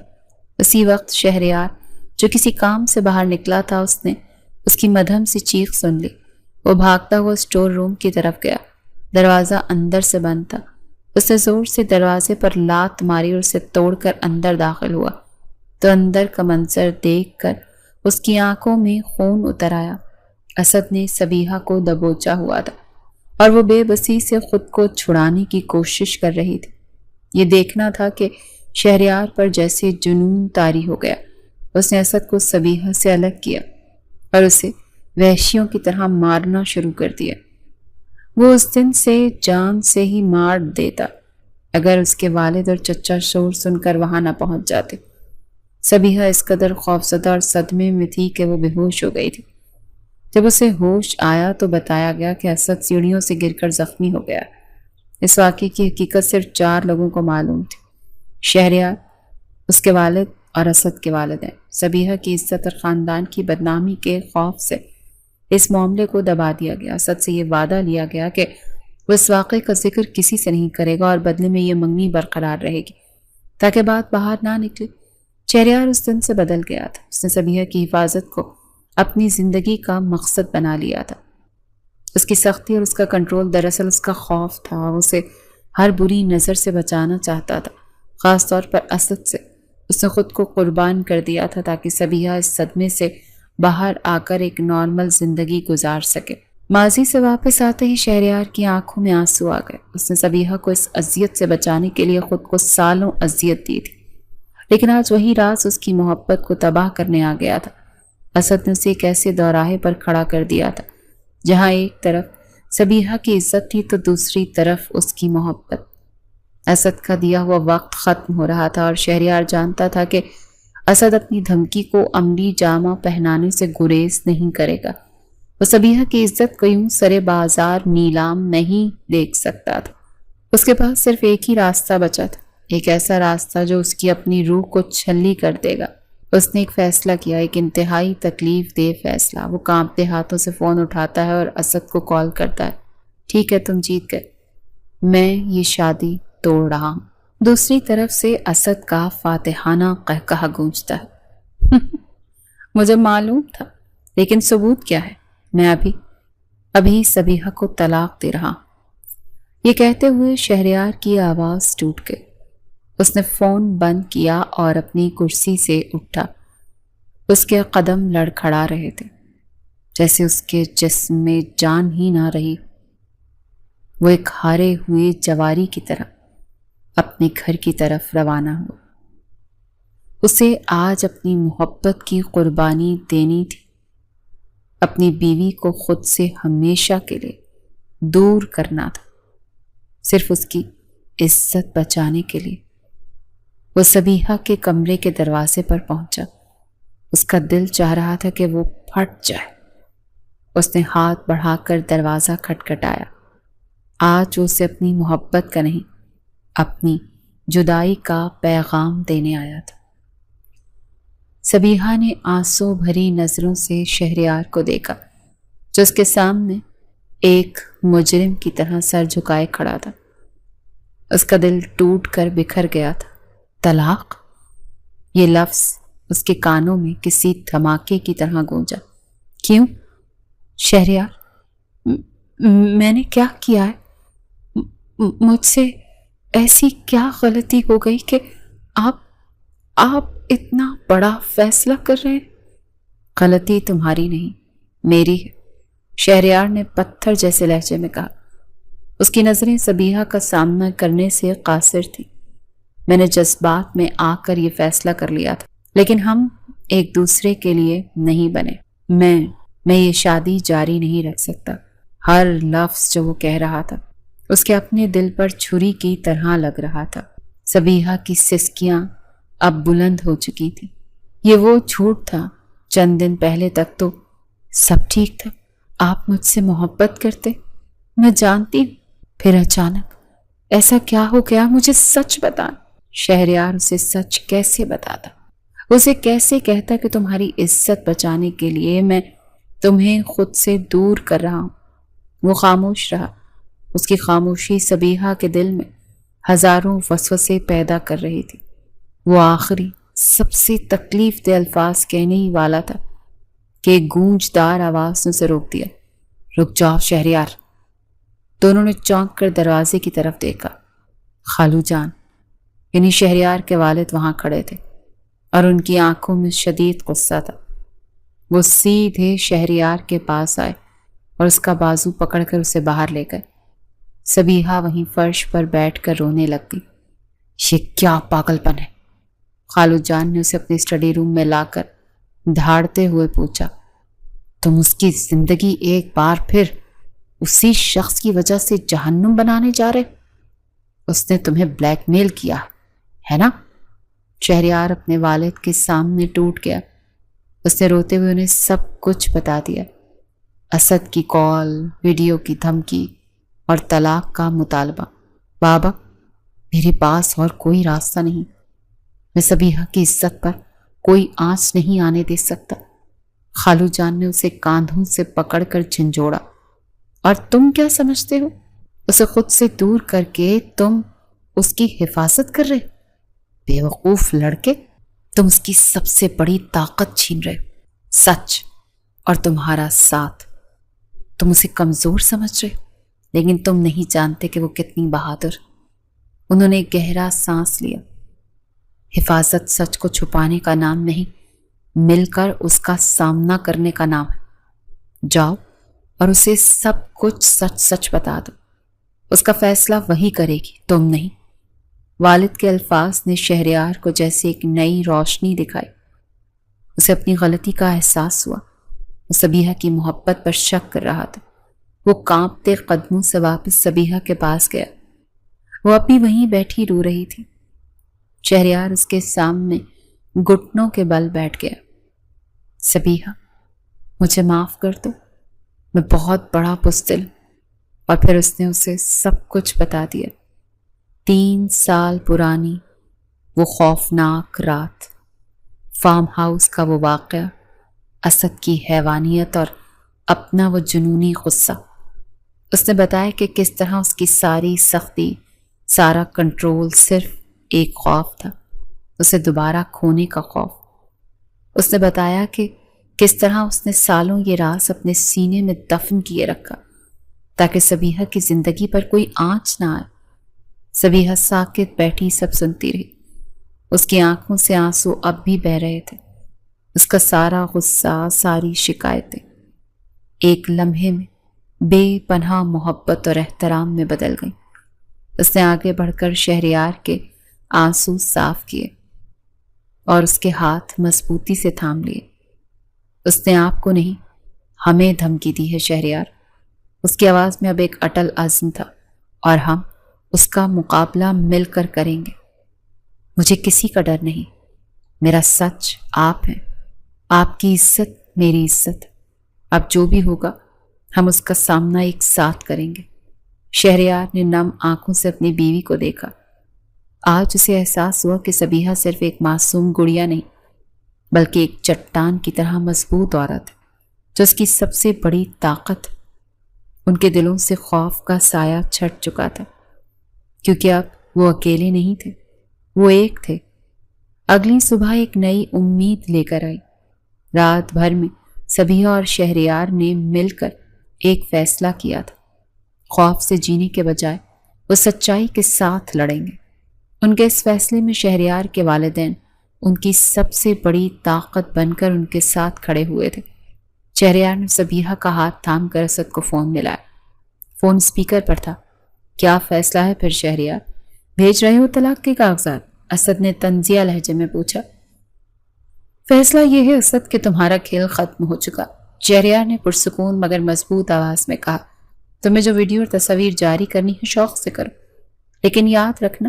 اسی وقت شہریار جو کسی کام سے باہر نکلا تھا، اس نے اس کی مدھم سی چیخ سن لی۔ وہ بھاگتا ہوا اسٹور روم کی طرف گیا۔ دروازہ اندر سے بند تھا۔ اس نے زور سے دروازے پر لات ماری اور اسے توڑ کر اندر داخل ہوا تو اندر کا منظر دیکھ کر اس کی آنکھوں میں خون اتر آیا۔ اسد نے صبیحہ کو دبوچا ہوا تھا اور وہ بے بسی سے خود کو چھڑانے کی کوشش کر رہی تھی۔ یہ دیکھنا تھا کہ شہریار پر جیسے جنون طاری ہو گیا۔ اس نے اسد کو صبیحہ سے الگ کیا اور اسے وحشیوں کی طرح مارنا شروع کر دیا۔ وہ اس دن سے جان سے ہی مار دیتا اگر اس کے والد اور چچا شور سن کر وہاں نہ پہنچ جاتے۔ سبیحہ اس قدر خوفزدہ اور صدمے میں تھی کہ وہ بے ہوش ہو گئی تھی۔ جب اسے ہوش آیا تو بتایا گیا کہ اسد سیڑھیوں سے گر کر زخمی ہو گیا۔ اس واقعے کی حقیقت صرف 4 لوگوں کو معلوم تھی: شہریار، اس کے والد اور اسد کے والدین۔ سبیحہ کی عزت اور خاندان کی بدنامی کے خوف سے اس معاملے کو دبا دیا گیا۔ اسد سے یہ وعدہ لیا گیا کہ وہ اس واقعے کا ذکر کسی سے نہیں کرے گا اور بدلے میں یہ منگنی برقرار رہے گی تاکہ بات باہر نہ نکلے۔ شہریار اس دن سے بدل گیا تھا۔ اس نے سبیحہ کی حفاظت کو اپنی زندگی کا مقصد بنا لیا تھا۔ اس کی سختی اور اس کا کنٹرول دراصل اس کا خوف تھا۔ وہ اسے ہر بری نظر سے بچانا چاہتا تھا، خاص طور پر اسد سے۔ اس نے خود کو قربان کر دیا تھا تاکہ سبیحہ اس صدمے سے باہر آ کر ایک نارمل زندگی گزار سکے۔ ماضی سے واپس آتے ہی شہریار کی آنکھوں میں آنسو آ گئے۔ اس نے سبیحہ کو اس اذیت سے بچانے کے لیے خود کو سالوں اذیت دی تھی، لیکن آج وہی راز اس کی محبت کو تباہ کرنے آ گیا تھا۔ اسد نے اسے ایک ایسے دوراہے پر کھڑا کر دیا تھا جہاں ایک طرف سبیحہ کی عزت تھی تو دوسری طرف اس کی محبت۔ اسد کا دیا ہوا وقت ختم ہو رہا تھا اور شہریار جانتا تھا کہ اسد اپنی دھمکی کو عملی جامہ پہنانے سے گریز نہیں کرے گا۔ وہ سبیحہ کی عزت کو یوں سرے بازار نیلام نہیں دیکھ سکتا تھا۔ اس کے پاس صرف ایک ہی راستہ بچا تھا، ایک ایسا راستہ جو اس کی اپنی روح کو چھلنی کر دے گا۔ اس نے ایک فیصلہ کیا، ایک انتہائی تکلیف دہ فیصلہ۔ وہ کانپتے ہاتھوں سے فون اٹھاتا ہے اور اسد کو کال کرتا ہے۔ ٹھیک ہے، تم جیت گئے، میں یہ شادی توڑ رہا ہوں۔ دوسری طرف سے اسد کا فاتحانہ قہقہہ گونجتا ہے۔ مجھے معلوم تھا، لیکن ثبوت کیا ہے؟ میں ابھی سبیحہ کو طلاق دے رہا ہوں۔ یہ کہتے ہوئے شہریار کی آواز ٹوٹ گئی۔ اس نے فون بند کیا اور اپنی کرسی سے اٹھا۔ اس کے قدم لڑکھڑا رہے تھے، جیسے اس کے جسم میں جان ہی نہ رہی۔ وہ ایک ہارے ہوئے جواری کی طرح اپنے گھر کی طرف روانہ ہوا۔ اسے آج اپنی محبت کی قربانی دینی تھی، اپنی بیوی کو خود سے ہمیشہ کے لیے دور کرنا تھا، صرف اس کی عزت بچانے کے لیے۔ وہ سبیحہ کے کمرے کے دروازے پر پہنچا۔ اس کا دل چاہ رہا تھا کہ وہ پھٹ جائے۔ اس نے ہاتھ بڑھا کر دروازہ کھٹکھٹایا۔ آج وہ اسے اپنی محبت کا نہیں، اپنی جدائی کا پیغام دینے آیا تھا۔ سبیحہ نے آنسو بھری نظروں سے شہریار کو دیکھا، جو اس کے سامنے ایک مجرم کی طرح سر جھکائے کھڑا تھا۔ اس کا دل ٹوٹ کر بکھر گیا تھا۔ طلاق؟ یہ لفظ اس کے کانوں میں کسی دھماکے کی طرح گونجا۔ کیوں؟ شہریار، میں نے کیا کیا ہے؟ مجھ سے ایسی کیا غلطی ہو گئی کہ آپ اتنا بڑا فیصلہ کر رہے ہیں؟ غلطی تمہاری نہیں، میری ہے، شہریار نے پتھر جیسے لہجے میں کہا۔ اس کی نظریں سبیحہ کا سامنا کرنے سے قاصر تھی۔ میں نے جذبات میں آ کر یہ فیصلہ کر لیا تھا، لیکن ہم ایک دوسرے کے لیے نہیں بنے۔ میں یہ شادی جاری نہیں رکھ سکتا۔ ہر لفظ جو وہ کہہ رہا تھا اس کے اپنے دل پر چھری کی طرح لگ رہا تھا۔ سبیحہ کی سسکیاں اب بلند ہو چکی تھی۔ یہ وہ جھوٹ تھا، چند دن پہلے تک تو سب ٹھیک تھا، آپ مجھ سے محبت کرتے، میں جانتی ہوں، پھر اچانک ایسا کیا ہو گیا؟ مجھے سچ بتا۔ شہریار اسے سچ کیسے بتاتا؟ اسے کیسے کہتا کہ تمہاری عزت بچانے کے لیے میں تمہیں خود سے دور کر رہا ہوں؟ وہ خاموش رہا۔ اس کی خاموشی سبیحہ کے دل میں ہزاروں وسوسے پیدا کر رہی تھی۔ وہ آخری سب سے تکلیف دہ الفاظ کہنے ہی والا تھا کہ ایک گونجدار آواز نے اسے روک دیا۔ رک جاؤ شہریار۔ دونوں نے چونک کر دروازے کی طرف دیکھا۔ خالو جان، یعنی شہریار کے والد وہاں کھڑے تھے اور ان کی آنکھوں میں شدید غصہ تھا۔ وہ سیدھے شہریار کے پاس آئے اور اس کا بازو پکڑ کر اسے باہر لے گئے۔ سبیحہ وہیں فرش پر بیٹھ کر رونے لگ گئی۔ یہ کیا پاگل پن ہے؟ خالو جان نے اسے اپنے اسٹڈی روم میں لا کر دھاڑتے ہوئے پوچھا۔ تم اس کی زندگی ایک بار پھر اسی شخص کی وجہ سے جہنم بنانے جا رہے؟ اس نے تمہیں بلیک میل کیا ہے نا؟ شہریار اپنے والد کے سامنے ٹوٹ گیا۔ اس نے روتے ہوئے انہیں سب کچھ بتا دیا، اسد کی کال، ویڈیو کی دھمکی اور طلاق کا مطالبہ۔ بابا، میرے پاس اور کوئی راستہ نہیں، میں صبیحہ کی عزت پر کوئی آنچ نہیں آنے دے سکتا۔ خالو جان نے اسے کاندھوں سے پکڑ کر جھنجھوڑا۔ اور تم کیا سمجھتے ہو؟ اسے خود سے دور کر کے تم اس کی حفاظت کر رہے؟ بے وقوف لڑکے، تم اس کی سب سے بڑی طاقت چھین رہے، سچ اور تمہارا ساتھ۔ تم اسے کمزور سمجھ رہے، لیکن تم نہیں جانتے کہ وہ کتنی بہادر۔ انہوں نے گہرا سانس لیا۔ حفاظت سچ کو چھپانے کا نام نہیں، مل کر اس کا سامنا کرنے کا نام ہے۔ جاؤ اور اسے سب کچھ سچ سچ بتا دو۔ اس کا فیصلہ وہی کرے گی، تم نہیں۔ والد کے الفاظ نے شہریار کو جیسے ایک نئی روشنی دکھائی۔ اسے اپنی غلطی کا احساس ہوا۔ وہ صبیحہ کی محبت پر شک کر رہا تھا۔ وہ کانپتے قدموں سے واپس صبیحہ کے پاس گیا۔ وہ ابھی وہیں بیٹھی رو رہی تھی۔ شہریار اس کے سامنے گھٹنوں کے بل بیٹھ گیا۔ صبیحہ، مجھے معاف کر دو، میں بہت بڑا بزدل ہوں۔ اور پھر اس نے اسے سب کچھ بتا دیا۔ 3 سال پرانی وہ خوفناک رات، فارم ہاؤس کا وہ واقعہ، اسد کی حیوانیت اور اپنا وہ جنونی غصہ۔ اس نے بتایا کہ کس طرح اس کی ساری سختی، سارا کنٹرول صرف ایک خوف تھا، اسے دوبارہ کھونے کا خوف۔ اس نے بتایا کہ کس طرح اس نے سالوں یہ راز اپنے سینے میں دفن کیے رکھا تاکہ صبیحہ کی زندگی پر کوئی آنچ نہ آئے۔ صبیحہ ساکت بیٹھی سب سنتی رہی۔ اس کی آنکھوں سے آنسو اب بھی بہہ رہے تھے۔ اس کا سارا غصہ، ساری شکایتیں ایک لمحے میں بے پناہ محبت اور احترام میں بدل گئیں۔ اس نے آگے بڑھ کر شہریار کے آنسو صاف کیے اور اس کے ہاتھ مضبوطی سے تھام لیے۔ اس نے آپ کو نہیں، ہمیں دھمکی دی ہے شہریار۔ اس کی آواز میں اب ایک اٹل عزم تھا، اور ہم اس کا مقابلہ مل کر کریں گے۔ مجھے کسی کا ڈر نہیں، میرا سچ آپ ہیں، آپ کی عزت میری عزت۔ اب جو بھی ہوگا ہم اس کا سامنا ایک ساتھ کریں گے۔ شہریار نے نم آنکھوں سے اپنی بیوی کو دیکھا۔ آج اسے احساس ہوا کہ صبیحہ صرف ایک معصوم گڑیا نہیں، بلکہ ایک چٹان کی طرح مضبوط عورت ہے، جو اس کی سب سے بڑی طاقت۔ ان کے دلوں سے خوف کا سایہ چھٹ چکا تھا، کیونکہ اب وہ اکیلے نہیں تھے، وہ ایک تھے۔ اگلی صبح ایک نئی امید لے کر آئی۔ رات بھر میں صبیحہ اور شہریار نے مل کر ایک فیصلہ کیا تھا۔ خوف سے جینے کے بجائے وہ سچائی کے ساتھ لڑیں گے۔ ان کے اس فیصلے میں شہریار کے والدین ان کی سب سے بڑی طاقت بن کر ان کے ساتھ کھڑے ہوئے تھے۔ شہریار نے صبیحہ کا ہاتھ تھام کر اسد کو فون ملایا۔ فون اسپیکر پر تھا۔ کیا فیصلہ ہے پھر شہریار؟ بھیج رہے ہو طلاق کے کاغذات؟ اسد نے طنزیہ لہجے میں پوچھا۔ فیصلہ یہ ہے اسد کہ تمہارا کھیل ختم ہو چکا، شہریار نے پرسکون مگر مضبوط آواز میں کہا۔ تمہیں جو ویڈیو اور تصاویر جاری کرنی ہے شوق سے کرو، لیکن یاد رکھنا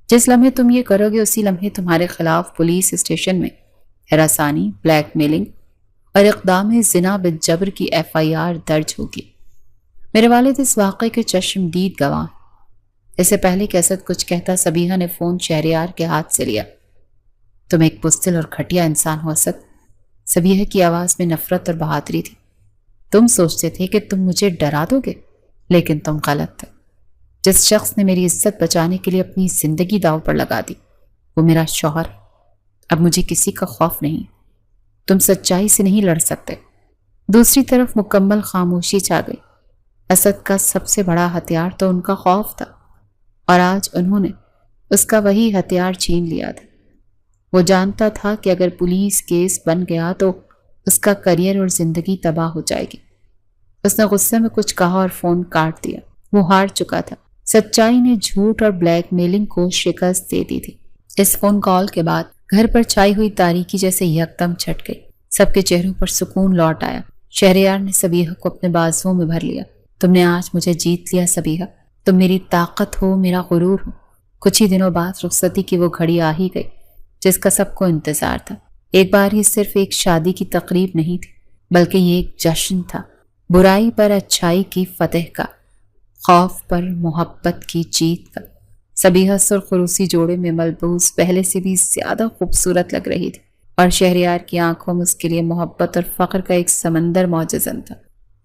جس لمحے تم یہ کرو گے اسی لمحے تمہارے خلاف پولیس اسٹیشن میں ہراسانی، بلیک میلنگ اور اقدام زنا بالجبر کی FIR درج ہوگی۔ میرے والد اس واقعے کے چشمدید گواہ ہیں۔ اس سے پہلے کہ اسد کچھ کہتا، صبیحہ نے فون شہریار کے ہاتھ سے لیا۔ تم ایک بزدل اور گھٹیا انسان ہو اسد، صبیحہ کی آواز میں نفرت اور بہادری تھی۔ تم سوچتے تھے کہ تم مجھے ڈرا دو گے، لیکن تم غلط تھے۔ جس شخص نے میری عزت بچانے کے لیے اپنی زندگی داؤ پر لگا دی وہ میرا شوہر۔ اب مجھے کسی کا خوف نہیں، تم سچائی سے نہیں لڑ سکتے۔ دوسری طرف مکمل خاموشی چھا گئی۔ اسد کا سب سے بڑا ہتھیار تو ان کا خوف تھا، اور آج انہوں نے اس کا وہی ہتھیار چھین لیا تھا۔ وہ جانتا تھا کہ اگر پولیس کیس بن گیا تو اس کا کریئر اور زندگی تباہ ہو جائے گی۔ اس نے غصے میں کچھ کہا اور فون کاٹ دیا۔ وہ ہار چکا تھا۔ سچائی نے جھوٹ اور بلیک میلنگ کو شکست دے دی تھی۔ اس فون کال کے بعد گھر پر چھائی ہوئی تاریکی جیسے یکدم چھٹ گئی۔ سب کے چہروں پر سکون لوٹ آیا۔ شہریار نے سبیحہ کو اپنے بازوؤں میں بھر لیا۔ تم نے آج مجھے جیت لیا سبیحہ، تم میری طاقت ہو، میرا غرور ہو۔ کچھ ہی دنوں بعد رخصتی کی وہ گھڑی آ ہی گئی جس کا سب کو انتظار تھا۔ ایک بار یہ صرف ایک شادی کی تقریب نہیں تھی، بلکہ یہ ایک جشن تھا، برائی پر اچھائی کی فتح کا، خوف پر محبت کی جیت کا۔ سبیحہ سرخ روسی جوڑے میں ملبوس پہلے سے بھی زیادہ خوبصورت لگ رہی تھی، اور شہریار کی آنکھوں میں اس کے لیے محبت اور فخر کا ایک سمندر موجزن تھا۔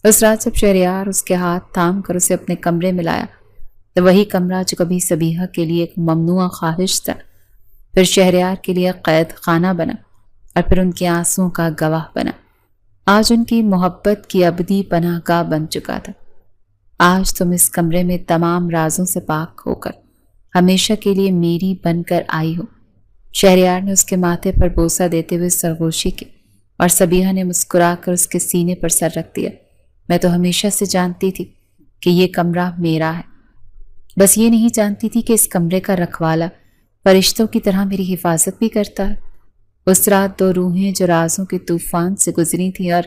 اس رات جب شہریار اس کے ہاتھ تھام کر اسے اپنے کمرے میں لایا تو وہی کمرہ جو کبھی سبیحہ کے لیے ایک ممنوعہ خواہش تھا، پھر شہریار کے لیے قید خانہ بنا، اور پھر ان کے آنسوؤں کا گواہ بنا۔ آج ان کی محبت کی ابدی پناہ گاہ بن چکا تھا۔ آج تم اس کمرے میں تمام رازوں سے پاک ہو کر ہمیشہ کے لیے میری بن کر آئی ہو۔ شہریار نے اس کے ماتھے پر بوسہ دیتے ہوئے سرگوشی کی، اور سبیحہ نے مسکرا کر اس کے سینے پر سر رکھ دیا۔ میں تو ہمیشہ سے جانتی تھی کہ یہ کمرہ میرا ہے، بس یہ نہیں جانتی تھی کہ اس کمرے کا رکھوالا فرشتوں کی طرح میری حفاظت بھی کرتا ہے۔ اس رات دو روحیں جو رازوں کے طوفان سے گزری تھیں اور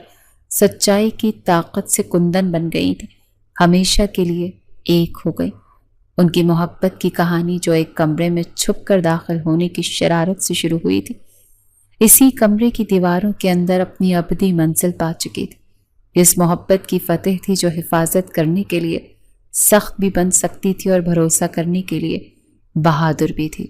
سچائی کی طاقت سے کندن بن گئی تھیں، ہمیشہ کے لیے ایک ہو گئی۔ ان کی محبت کی کہانی جو ایک کمرے میں چھپ کر داخل ہونے کی شرارت سے شروع ہوئی تھی، اسی کمرے کی دیواروں کے اندر اپنی ابدی منزل پا چکی تھی۔ اس محبت کی فتح تھی جو حفاظت کرنے کے لیے سخت بھی بن سکتی تھی اور بھروسہ کرنے کے لیے بہادر بھی تھی۔